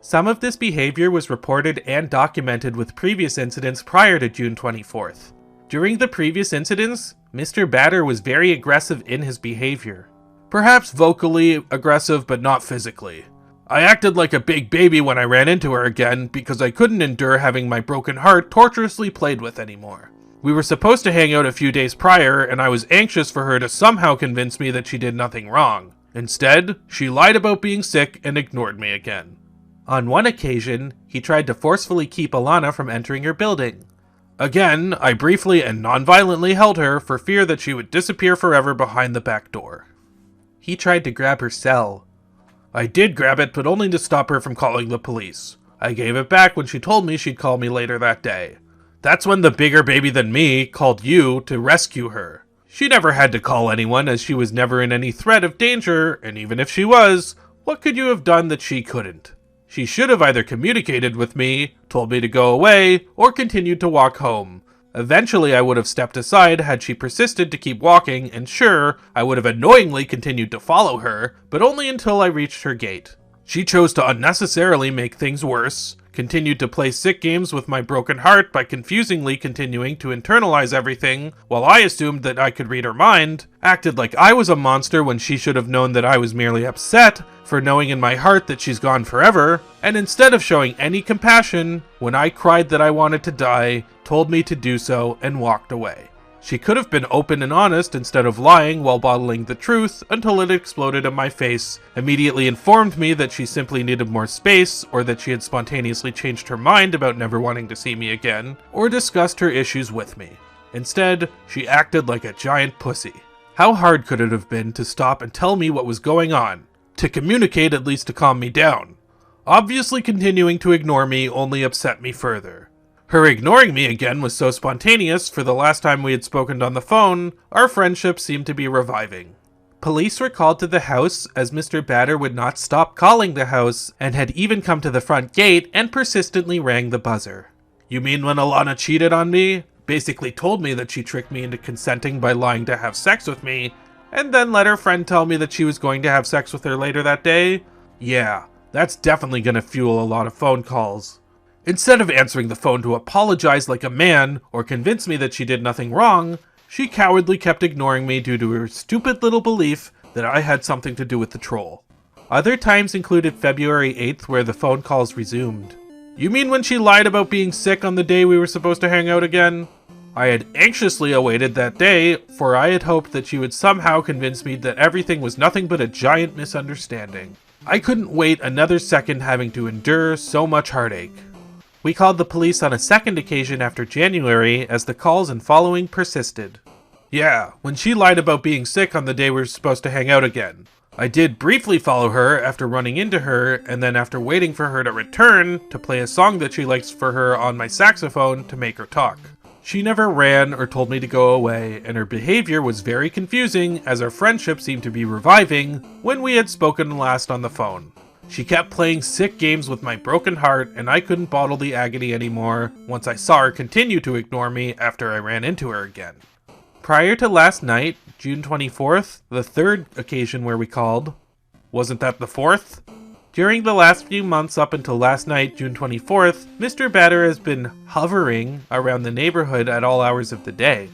Some of this behavior was reported and documented with previous incidents prior to June 24th. During the previous incidents, Mr. Batter was very aggressive in his behavior. Perhaps vocally aggressive, but not physically. I acted like a big baby when I ran into her again because I couldn't endure having my broken heart torturously played with anymore. We were supposed to hang out a few days prior, and I was anxious for her to somehow convince me that she did nothing wrong. Instead, she lied about being sick and ignored me again. On one occasion, he tried to forcefully keep Alanna from entering her building. Again, I briefly and non-violently held her for fear that she would disappear forever behind the back door. He tried to grab her cell. I did grab it, but only to stop her from calling the police. I gave it back when she told me she'd call me later that day. That's when the bigger baby than me called you to rescue her. She never had to call anyone as she was never in any threat of danger, and even if she was, what could you have done that she couldn't? She should have either communicated with me, told me to go away, or continued to walk home. Eventually, I would have stepped aside had she persisted to keep walking, and sure, I would have annoyingly continued to follow her, but only until I reached her gate. She chose to unnecessarily make things worse, continued to play sick games with my broken heart by confusingly continuing to internalize everything, while I assumed that I could read her mind, acted like I was a monster when she should have known that I was merely upset for knowing in my heart that she's gone forever, and instead of showing any compassion, when I cried that I wanted to die, told me to do so and walked away. She could have been open and honest instead of lying while bottling the truth until it exploded in my face, immediately informed me that she simply needed more space, or that she had spontaneously changed her mind about never wanting to see me again, or discussed her issues with me. Instead, she acted like a giant pussy. How hard could it have been to stop and tell me what was going on? To communicate, at least to calm me down. Obviously continuing to ignore me only upset me further. Her ignoring me again was so spontaneous, for the last time we had spoken on the phone, our friendship seemed to be reviving. Police were called to the house as Mr. Batter would not stop calling the house and had even come to the front gate and persistently rang the buzzer. You mean when Alanna cheated on me? Basically told me that she tricked me into consenting by lying to have sex with me, and then let her friend tell me that she was going to have sex with her later that day? Yeah, that's definitely gonna fuel a lot of phone calls. Instead of answering the phone to apologize like a man or convince me that she did nothing wrong, she cowardly kept ignoring me due to her stupid little belief that I had something to do with the troll. Other times included February 8th where the phone calls resumed. You mean when she lied about being sick on the day we were supposed to hang out again? I had anxiously awaited that day, for I had hoped that she would somehow convince me that everything was nothing but a giant misunderstanding. I couldn't wait another second having to endure so much heartache. We called the police on a second occasion after January as the calls and following persisted. Yeah, when she lied about being sick on the day we were supposed to hang out again. I did briefly follow her after running into her, and then after waiting for her to return to play a song that she likes for her on my saxophone to make her talk. She never ran or told me to go away, and her behavior was very confusing as our friendship seemed to be reviving when we had spoken last on the phone. She kept playing sick games with my broken heart, and I couldn't bottle the agony anymore once I saw her continue to ignore me after I ran into her again. Prior to last night, June 24th, the third occasion where we called, wasn't that the fourth? During the last few months up until last night, June 24th, Mr. Batter has been hovering around the neighborhood at all hours of the day.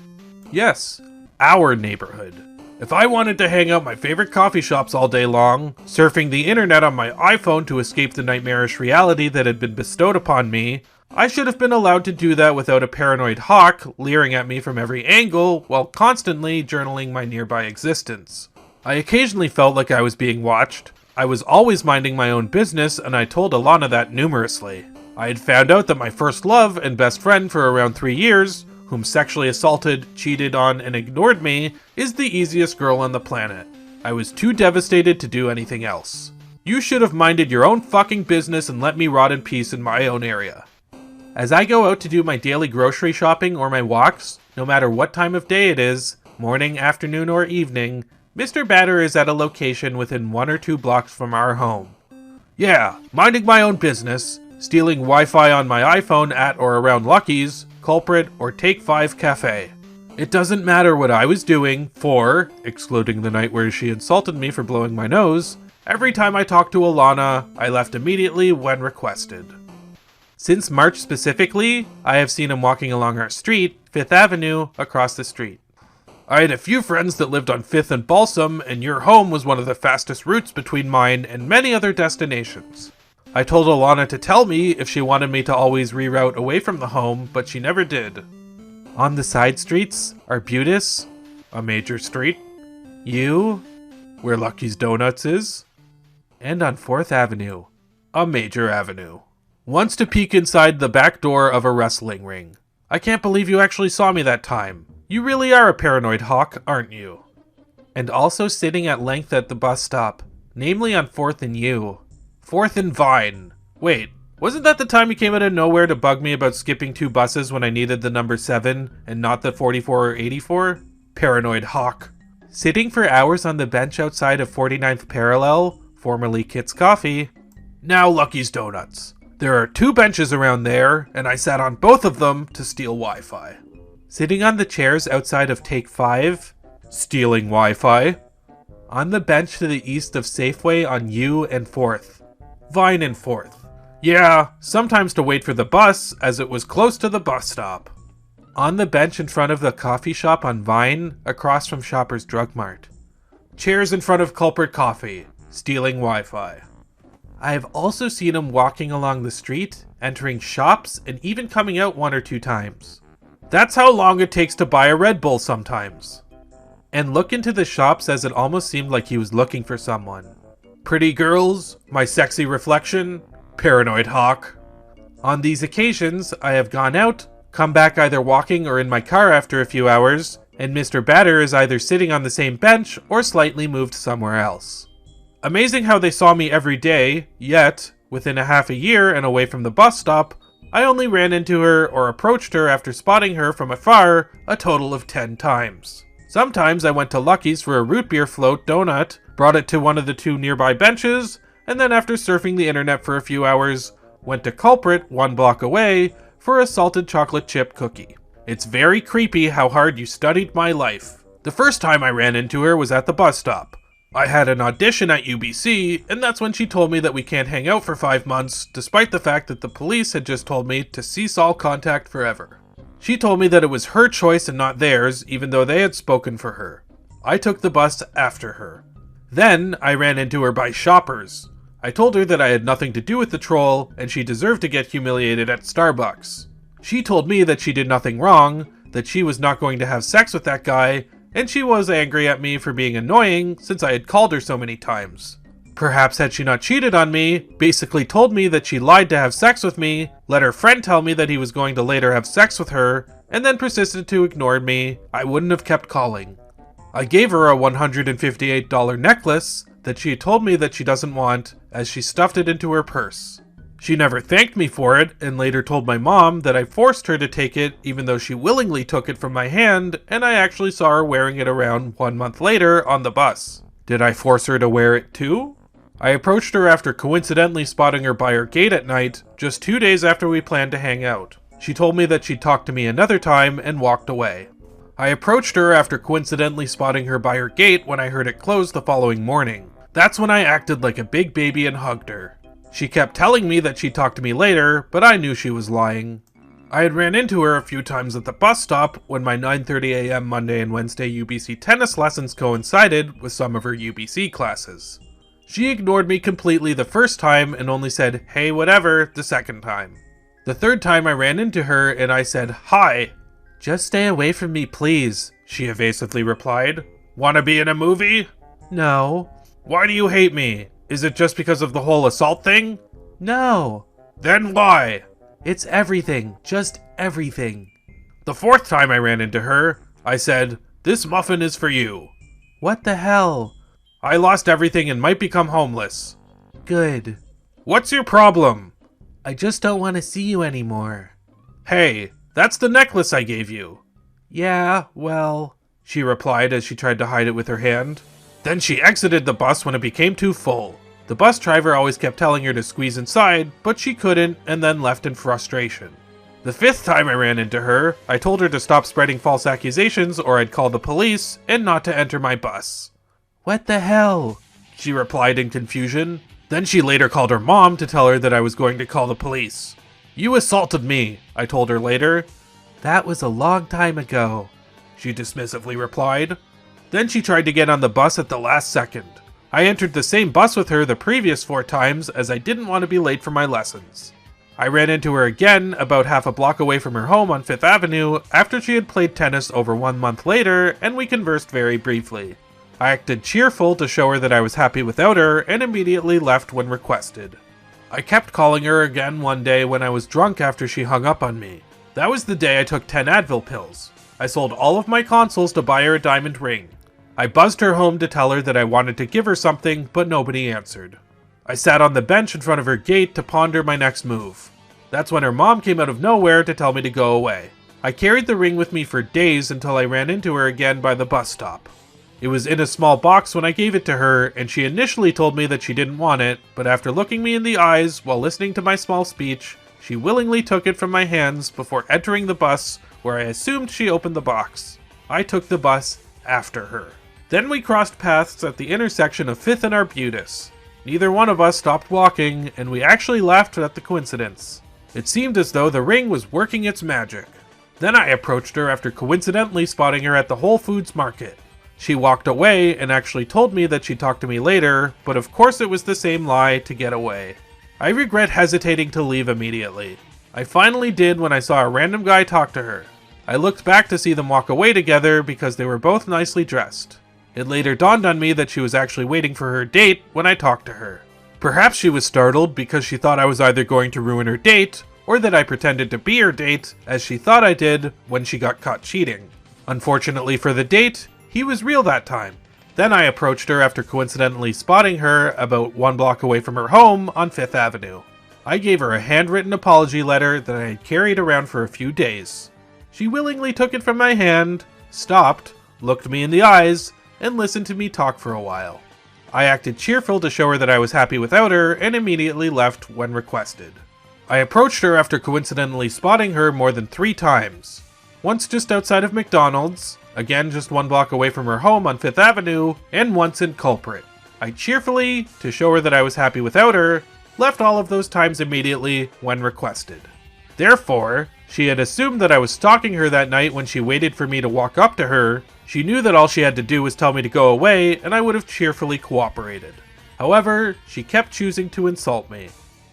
Yes, our neighborhood. If I wanted to hang out my favorite coffee shops all day long, surfing the internet on my iPhone to escape the nightmarish reality that had been bestowed upon me, I should have been allowed to do that without a paranoid hawk leering at me from every angle while constantly journaling my nearby existence. I occasionally felt like I was being watched. I was always minding my own business, and I told Alanna that numerously. I had found out that my first love and best friend for around 3 years, whom sexually assaulted, cheated on, and ignored me, is the easiest girl on the planet. I was too devastated to do anything else. You should have minded your own fucking business and let me rot in peace in my own area. As I go out to do my daily grocery shopping or my walks, no matter what time of day it is, morning, afternoon, or evening, Mr. Batter is at a location within 1 or 2 blocks from our home. Yeah, minding my own business, stealing Wi-Fi on my iPhone at or around Lucky's, Culprit, or Take 5 Cafe. It doesn't matter what I was doing, for, excluding the night where she insulted me for blowing my nose, every time I talked to Alanna, I left immediately when requested. Since March specifically, I have seen him walking along our street, 5th Avenue, across the street. I had a few friends that lived on 5th and Balsam, and your home was one of the fastest routes between mine and many other destinations. I told Alanna to tell me if she wanted me to always reroute away from the home, but she never did. On the side streets, Arbutus, a major street, you, where Lucky's Donuts is, and on 4th Avenue, a major avenue. Once to peek inside the back door of a wrestling ring. I can't believe you actually saw me that time. You really are a paranoid hawk, aren't you? And also sitting at length at the bus stop. namely on 4th and U. 4th and Vine. Wait, wasn't that the time you came out of nowhere to bug me about skipping 2 buses when I needed the number 7 and not the 44 or 84? Paranoid hawk. Sitting for hours on the bench outside of 49th Parallel, formerly Kit's Coffee. Now Lucky's Donuts. There are 2 benches around there, and I sat on both of them to steal Wi-Fi. Sitting on the chairs outside of Take 5. Stealing Wi-Fi. On the bench to the east of Safeway on U and 4th. Vine and 4th. Yeah, sometimes to wait for the bus, as it was close to the bus stop. On the bench in front of the coffee shop on Vine, across from Shoppers Drug Mart. Chairs in front of Culprit Coffee. Stealing Wi-Fi. I have also seen him walking along the street, entering shops, and even coming out 1 or 2 times. That's how long it takes to buy a Red Bull sometimes. And look into the shops as it almost seemed like he was looking for someone. Pretty girls, my sexy reflection, paranoid hawk. On these occasions, I have gone out, come back either walking or in my car after a few hours, and Mr. Batter is either sitting on the same bench or slightly moved somewhere else. Amazing how they saw me every day, yet, within a half a year and away from the bus stop, I only ran into her or approached her after spotting her from afar a total of 10 times. Sometimes I went to Lucky's for a root beer float donut, brought it to one of the 2 nearby benches, and then after surfing the internet for a few hours, went to Culprit 1 block away for a salted chocolate chip cookie. It's very creepy how hard you studied my life. The first time I ran into her was at the bus stop. I had an audition at UBC, and that's when she told me that we can't hang out for 5 months, despite the fact that the police had just told me to cease all contact forever. She told me that it was her choice and not theirs, even though they had spoken for her. I took the bus after her. Then, I ran into her by Shoppers. I told her that I had nothing to do with the troll, and she deserved to get humiliated at Starbucks. She told me that she did nothing wrong, that she was not going to have sex with that guy, and she was angry at me for being annoying since I had called her so many times. Perhaps had she not cheated on me, basically told me that she lied to have sex with me, let her friend tell me that he was going to later have sex with her, and then persisted to ignore me, I wouldn't have kept calling. I gave her a $158 necklace that she had told me that she doesn't want, as she stuffed it into her purse. She never thanked me for it, and later told my mom that I forced her to take it even though she willingly took it from my hand, and I actually saw her wearing it around 1 month later on the bus. Did I force her to wear it too? I approached her after coincidentally spotting her by her gate at night, just 2 days after we planned to hang out. She told me that she'd talk to me another time and walked away. I approached her after coincidentally spotting her by her gate when I heard it close the following morning. That's when I acted like a big baby and hugged her. She kept telling me that she'd talk to me later, but I knew she was lying. I had ran into her a few times at the bus stop when my 9:30 a.m. Monday and Wednesday UBC tennis lessons coincided with some of her UBC classes. She ignored me completely the first time and only said, "Hey, whatever," the second time. The third time I ran into her and I said, "Hi." "Just stay away from me, please," she evasively replied. "Wanna be in a movie?" "No." "Why do you hate me? Is it just because of the whole assault thing?" "No." "Then why?" "It's everything. Just everything." The fourth time I ran into her, I said, "This muffin is for you." "What the hell?" "I lost everything and might become homeless." "Good." "What's your problem?" "I just don't want to see you anymore." "Hey, that's the necklace I gave you." "Yeah, well," she replied as she tried to hide it with her hand. Then she exited the bus when it became too full. The bus driver always kept telling her to squeeze inside, but she couldn't, and then left in frustration. The fifth time I ran into her, I told her to stop spreading false accusations or I'd call the police, and not to enter my bus. "What the hell?" she replied in confusion. Then she later called her mom to tell her that I was going to call the police. "You assaulted me," I told her later. "That was a long time ago," she dismissively replied. Then she tried to get on the bus at the last second. I entered the same bus with her the previous 4 times as I didn't want to be late for my lessons. I ran into her again about half a block away from her home on 5th Avenue after she had played tennis over 1 month later, and we conversed very briefly. I acted cheerful to show her that I was happy without her and immediately left when requested. I kept calling her again one day when I was drunk after she hung up on me. That was the day I took 10 Advil pills. I sold all of my consoles to buy her a diamond ring. I buzzed her home to tell her that I wanted to give her something, but nobody answered. I sat on the bench in front of her gate to ponder my next move. That's when her mom came out of nowhere to tell me to go away. I carried the ring with me for days until I ran into her again by the bus stop. It was in a small box when I gave it to her, and she initially told me that she didn't want it, but after looking me in the eyes while listening to my small speech, she willingly took it from my hands before entering the bus, where I assumed she opened the box. I took the bus after her. Then we crossed paths at the intersection of 5th and Arbutus. Neither one of us stopped walking, and we actually laughed at the coincidence. It seemed as though the ring was working its magic. Then I approached her after coincidentally spotting her at the Whole Foods market. She walked away and actually told me that she'd talk to me later, but of course it was the same lie to get away. I regret hesitating to leave immediately. I finally did when I saw a random guy talk to her. I looked back to see them walk away together because they were both nicely dressed. It later dawned on me that she was actually waiting for her date when I talked to her. Perhaps she was startled because she thought I was either going to ruin her date, or that I pretended to be her date, as she thought I did when she got caught cheating. Unfortunately for the date, he was real that time. Then I approached her after coincidentally spotting her about 1 block away from her home on 5th Avenue. I gave her a handwritten apology letter that I had carried around for a few days. She willingly took it from my hand, stopped, looked me in the eyes, and listened to me talk for a while. I acted cheerful to show her that I was happy without her and immediately left when requested. I approached her after coincidentally spotting her more than 3 times. Once just outside of McDonald's, again just 1 block away from her home on 5th Avenue, and once in Culprit. I cheerfully, to show her that I was happy without her, left all of those times immediately when requested. Therefore, she had assumed that I was stalking her that night when she waited for me to walk up to her. She knew that all she had to do was tell me to go away, and I would have cheerfully cooperated. However, she kept choosing to insult me.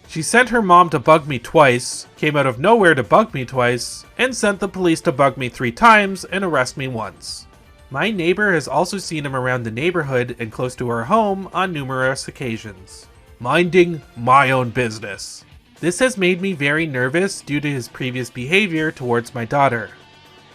She sent her mom to bug me twice, came out of nowhere to bug me twice, and sent the police to bug me 3 times and arrest me once. My neighbor has also seen him around the neighborhood and close to our home on numerous occasions. Minding my own business. This has made me very nervous due to his previous behavior towards my daughter.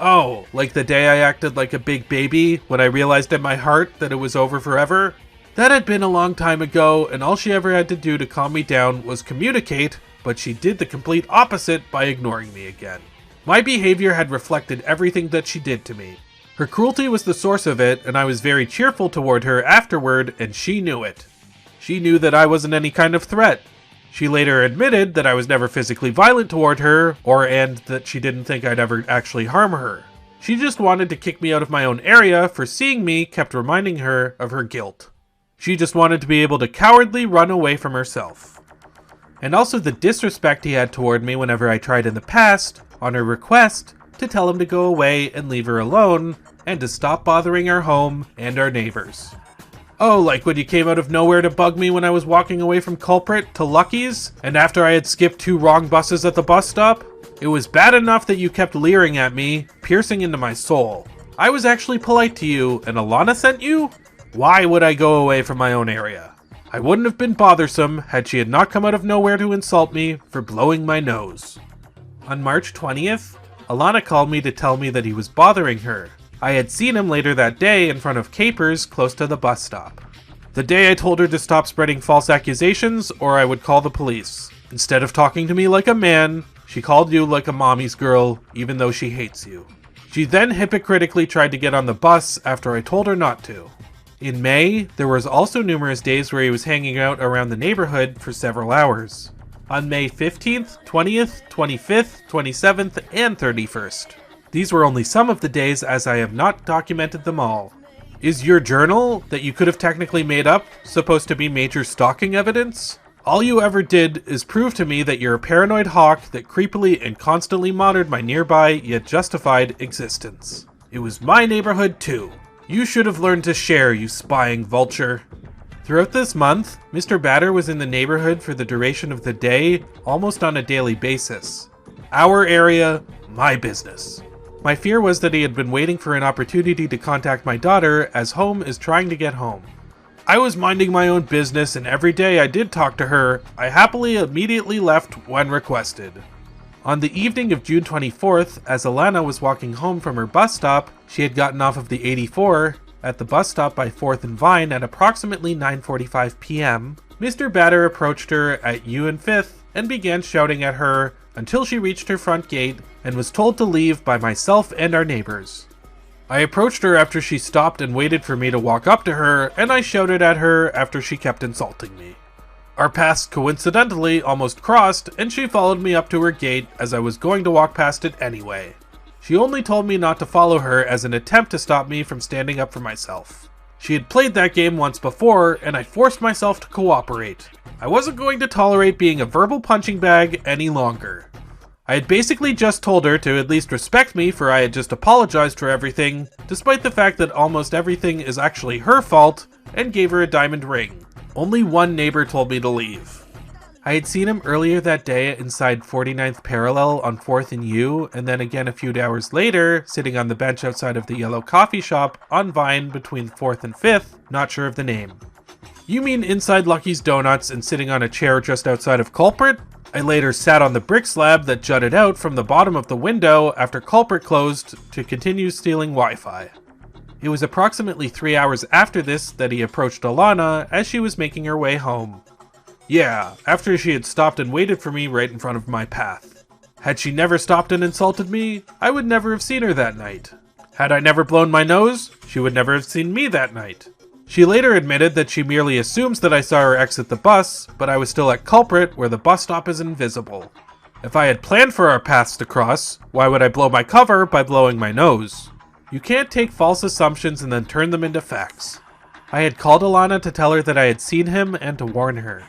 Oh, like the day I acted like a big baby when I realized in my heart that it was over forever? That had been a long time ago, and all she ever had to do to calm me down was communicate, but she did the complete opposite by ignoring me again. My behavior had reflected everything that she did to me. Her cruelty was the source of it, and I was very cheerful toward her afterward, and she knew it. She knew that I wasn't any kind of threat. She later admitted that I was never physically violent toward her, and that she didn't think I'd ever actually harm her. She just wanted to kick me out of my own area for seeing me kept reminding her of her guilt. She just wanted to be able to cowardly run away from herself. And also the disrespect he had toward me whenever I tried in the past, on her request, to tell him to go away and leave her alone, and to stop bothering our home and our neighbors. Oh, like when you came out of nowhere to bug me when I was walking away from Culprit to Lucky's, and after I had skipped 2 wrong buses at the bus stop? It was bad enough that you kept leering at me, piercing into my soul. I was actually polite to you, and Alanna sent you? Why would I go away from my own area? I wouldn't have been bothersome had she had not come out of nowhere to insult me for blowing my nose. On March 20th, Alanna called me to tell me that he was bothering her. I had seen him later that day in front of Capers close to the bus stop. The day I told her to stop spreading false accusations or I would call the police. Instead of talking to me like a man, she called you like a mommy's girl, even though she hates you. She then hypocritically tried to get on the bus after I told her not to. In May, there was also numerous days where he was hanging out around the neighborhood for several hours. On May 15th, 20th, 25th, 27th, and 31st. These were only some of the days as I have not documented them all. Is your journal, that you could have technically made up, supposed to be major stalking evidence? All you ever did is prove to me that you're a paranoid hawk that creepily and constantly monitored my nearby yet justified existence. It was my neighborhood too. You should have learned to share, you spying vulture. Throughout this month, Mr. Batter was in the neighborhood for the duration of the day, almost on a daily basis. Our area, my business. My fear was that he had been waiting for an opportunity to contact my daughter, as home is trying to get home. I was minding my own business, and every day I did talk to her, I happily immediately left when requested. On the evening of June 24th, as Alanna was walking home from her bus stop, she had gotten off of the 84, at the bus stop by 4th and Vine at approximately 9:45 p.m., Mr. Batter approached her at U and 5th and began shouting at her until she reached her front gate and was told to leave by myself and our neighbors. I approached her after she stopped and waited for me to walk up to her, and I shouted at her after she kept insulting me. Our paths coincidentally almost crossed, and she followed me up to her gate as I was going to walk past it anyway. She only told me not to follow her as an attempt to stop me from standing up for myself. She had played that game once before, and I forced myself to cooperate. I wasn't going to tolerate being a verbal punching bag any longer. I had basically just told her to at least respect me, for I had just apologized for everything, despite the fact that almost everything is actually her fault, and gave her a diamond ring. Only one neighbor told me to leave. I had seen him earlier that day inside 49th Parallel on 4th and U, and then again a few hours later, sitting on the bench outside of the yellow coffee shop on Vine between 4th and 5th, not sure of the name. You mean inside Lucky's Donuts and sitting on a chair just outside of Culprit? I later sat on the brick slab that jutted out from the bottom of the window after Culprit closed to continue stealing Wi-Fi. It was approximately 3 hours after this that he approached Alanna as she was making her way home. Yeah, after she had stopped and waited for me right in front of my path. Had she never stopped and insulted me, I would never have seen her that night. Had I never blown my nose, she would never have seen me that night. She later admitted that she merely assumes that I saw her exit the bus, but I was still at Culprit where the bus stop is invisible. If I had planned for our paths to cross, why would I blow my cover by blowing my nose? You can't take false assumptions and then turn them into facts. I had called Alanna to tell her that I had seen him and to warn her.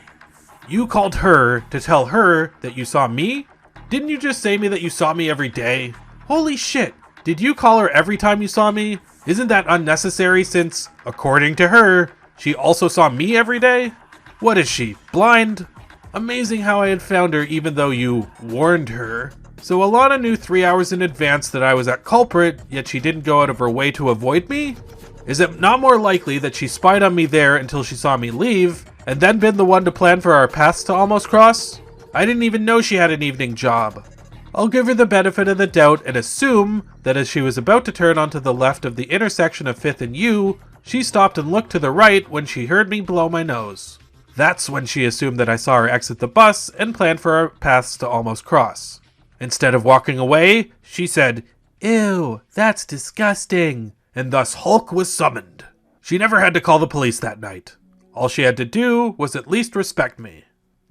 You called her to tell her that you saw me? Didn't you just say me that you saw me every day? Holy shit, did you call her every time you saw me? Isn't that unnecessary since, according to her, she also saw me every day? What is she, blind? Amazing how I had found her even though you warned her. So Alanna knew 3 hours in advance that I was at Culprit, yet she didn't go out of her way to avoid me? Is it not more likely that she spied on me there until she saw me leave, and then been the one to plan for our paths to almost cross? I didn't even know she had an evening job. I'll give her the benefit of the doubt and assume that as she was about to turn onto the left of the intersection of 5th and U, she stopped and looked to the right when she heard me blow my nose. That's when she assumed that I saw her exit the bus and planned for our paths to almost cross. Instead of walking away, she said, "Ew, that's disgusting," and thus Hulk was summoned. She never had to call the police that night. All she had to do was at least respect me.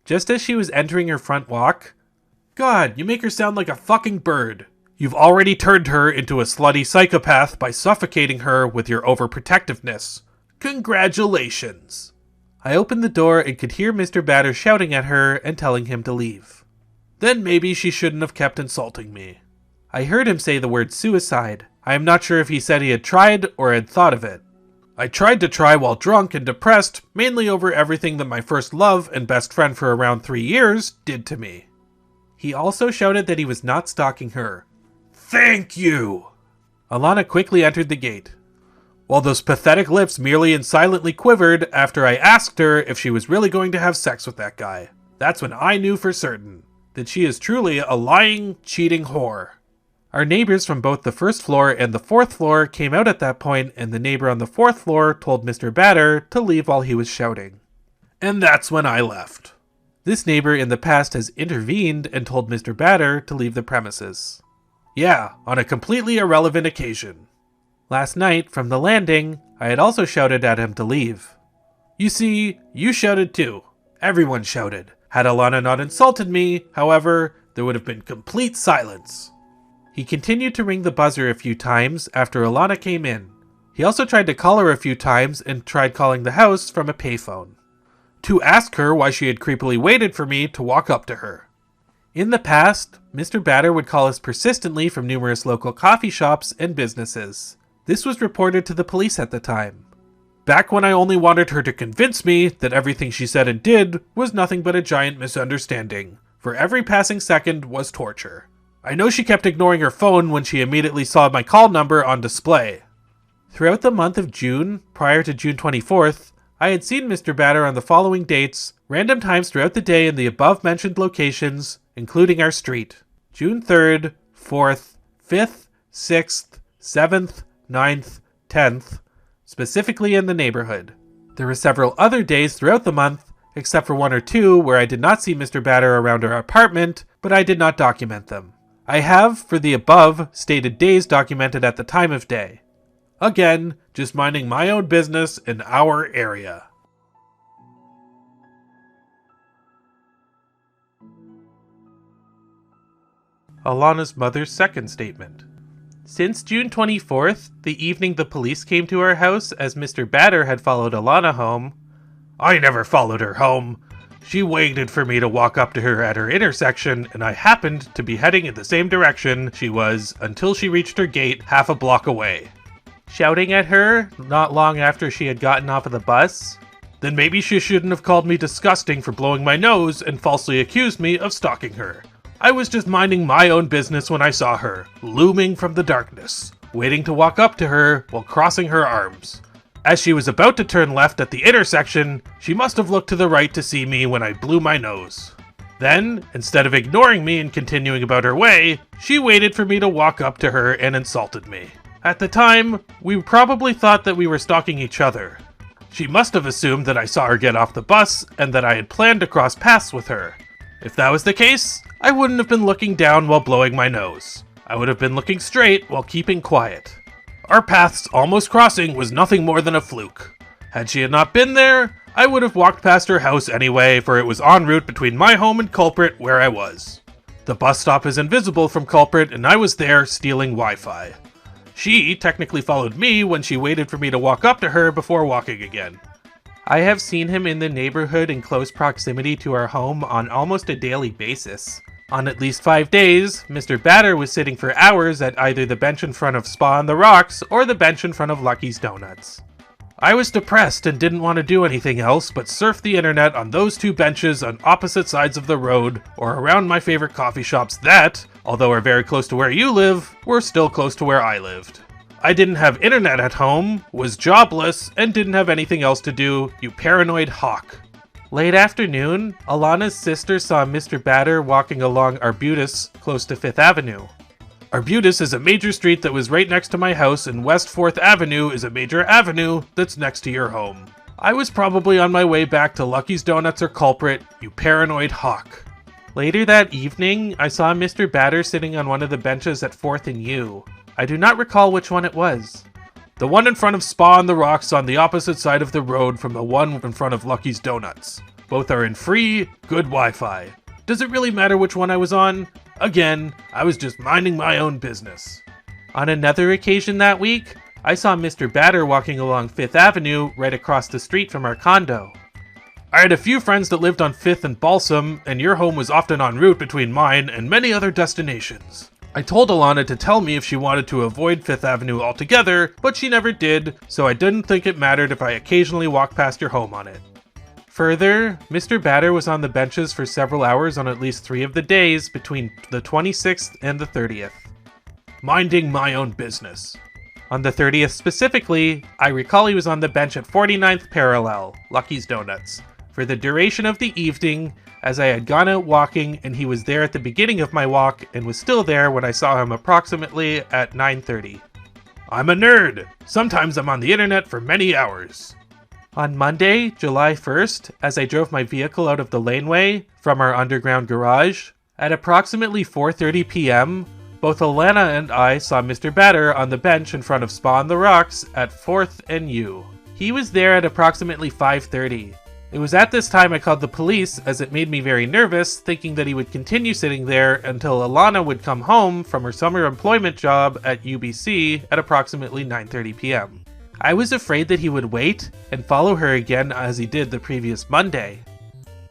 Just as she was entering her front walk, God, you make her sound like a fucking bird. You've already turned her into a slutty psychopath by suffocating her with your overprotectiveness. Congratulations. I opened the door and could hear Mr. Batter shouting at her and telling him to leave. Then maybe she shouldn't have kept insulting me. I heard him say the word suicide. I am not sure if he said he had tried or had thought of it. I tried to try while drunk and depressed, mainly over everything that my first love and best friend for around 3 years did to me. He also shouted that he was not stalking her. Thank you! Alanna quickly entered the gate, while those pathetic lips merely and silently quivered after I asked her if she was really going to have sex with that guy. That's when I knew for certain that she is truly a lying, cheating whore. Our neighbors from both the first floor and the 4th floor came out at that point, and the neighbor on the 4th floor told Mr. Batter to leave while he was shouting. And that's when I left. This neighbor in the past has intervened and told Mr. Batter to leave the premises. Yeah, on a completely irrelevant occasion. Last night, from the landing, I had also shouted at him to leave. You see, you shouted too. Everyone shouted. Had Alanna not insulted me, however, there would have been complete silence. He continued to ring the buzzer a few times after Alanna came in. He also tried to call her a few times and tried calling the house from a payphone to ask her why she had creepily waited for me to walk up to her. In the past, Mr. Batter would call us persistently from numerous local coffee shops and businesses. This was reported to the police at the time. Back when I only wanted her to convince me that everything she said and did was nothing but a giant misunderstanding, for every passing second was torture. I know she kept ignoring her phone when she immediately saw my call number on display. Throughout the month of June, prior to June 24th, I had seen Mr. Batter on the following dates, random times throughout the day in the above-mentioned locations, including our street. June 3rd, 4th, 5th, 6th, 7th, 9th, 10th, specifically in the neighborhood. There were several other days throughout the month, except for 1 or 2 where I did not see Mr. Batter around our apartment, but I did not document them. I have, for the above, stated days documented at the time of day. Again, just minding my own business in our area. Alanna's mother's second statement. Since June 24th, the evening the police came to our house as Mr. Batter had followed Alanna home. I never followed her home. She waited for me to walk up to her at her intersection, and I happened to be heading in the same direction she was until she reached her gate half a block away. Shouting at her not long after she had gotten off of the bus. Then maybe she shouldn't have called me disgusting for blowing my nose and falsely accused me of stalking her. I was just minding my own business when I saw her, looming from the darkness, waiting to walk up to her while crossing her arms. As she was about to turn left at the intersection, she must have looked to the right to see me when I blew my nose. Then, instead of ignoring me and continuing about her way, she waited for me to walk up to her and insulted me. At the time, we probably thought that we were stalking each other. She must have assumed that I saw her get off the bus and that I had planned to cross paths with her. If that was the case, I wouldn't have been looking down while blowing my nose. I would have been looking straight while keeping quiet. Our paths almost crossing was nothing more than a fluke. Had she not been there, I would have walked past her house anyway, for it was en route between my home and Culprit where I was. The bus stop is invisible from Culprit and I was there stealing Wi-Fi. She technically followed me when she waited for me to walk up to her before walking again. I have seen him in the neighborhood in close proximity to our home on almost a daily basis. On at least 5 days, Mr. Batter was sitting for hours at either the bench in front of Spa on the Rocks or the bench in front of Lucky's Donuts. I was depressed and didn't want to do anything else but surf the internet on those 2 benches on opposite sides of the road or around my favorite coffee shops that, although are very close to where you live, were still close to where I lived. I didn't have internet at home, was jobless, and didn't have anything else to do, you paranoid hawk. Late afternoon, Alanna's sister saw Mr. Batter walking along Arbutus close to 5th Avenue. Arbutus is a major street that was right next to my house, and West 4th Avenue is a major avenue that's next to your home. I was probably on my way back to Lucky's Donuts or Culprit, you paranoid hawk. Later that evening, I saw Mr. Batter sitting on one of the benches at 4th and U. I do not recall which one it was. The one in front of Spa on the Rocks on the opposite side of the road from the one in front of Lucky's Donuts. Both are in free, good Wi-Fi. Does it really matter which one I was on? Again, I was just minding my own business. On another occasion that week, I saw Mr. Batter walking along 5th Avenue right across the street from our condo. I had a few friends that lived on 5th and Balsam, and your home was often en route between mine and many other destinations. I told Alanna to tell me if she wanted to avoid 5th Avenue altogether, but she never did, so I didn't think it mattered if I occasionally walked past your home on it. Further, Mr. Batter was on the benches for several hours on at least 3 of the days between the 26th and the 30th. Minding my own business. On the 30th specifically, I recall he was on the bench at 49th Parallel, Lucky's Donuts, for the duration of the evening, as I had gone out walking and he was there at the beginning of my walk and was still there when I saw him approximately at 9:30. I'm a nerd! Sometimes I'm on the internet for many hours. On Monday, July 1st, as I drove my vehicle out of the laneway from our underground garage, at approximately 4:30 p.m., both Alanna and I saw Mr. Batter on the bench in front of Spa on the Rocks at 4th and U. He was there at approximately 5:30. It was at this time I called the police as it made me very nervous, thinking that he would continue sitting there until Alanna would come home from her summer employment job at UBC at approximately 9:30 p.m. I was afraid that he would wait and follow her again as he did the previous Monday.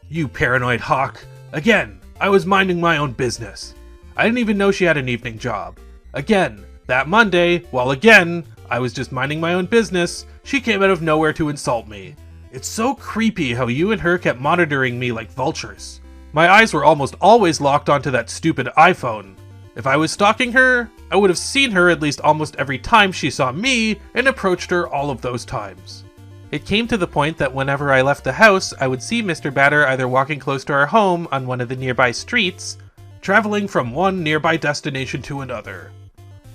You paranoid hawk. Again, I was minding my own business. I didn't even know she had an evening job. Again, that Monday, while again, I was just minding my own business, she came out of nowhere to insult me. It's so creepy how you and her kept monitoring me like vultures. My eyes were almost always locked onto that stupid iPhone. If I was stalking her, I would have seen her at least almost every time she saw me and approached her all of those times. It came to the point that whenever I left the house, I would see Mr. Batter either walking close to our home on one of the nearby streets, traveling from one nearby destination to another.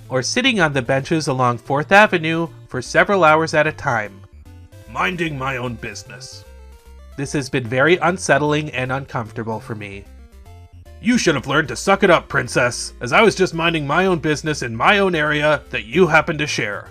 or sitting on the benches along 4th Avenue for several hours at a time. Minding my own business. This has been very unsettling and uncomfortable for me. You should have learned to suck it up, princess, as I was just minding my own business in my own area that you happen to share.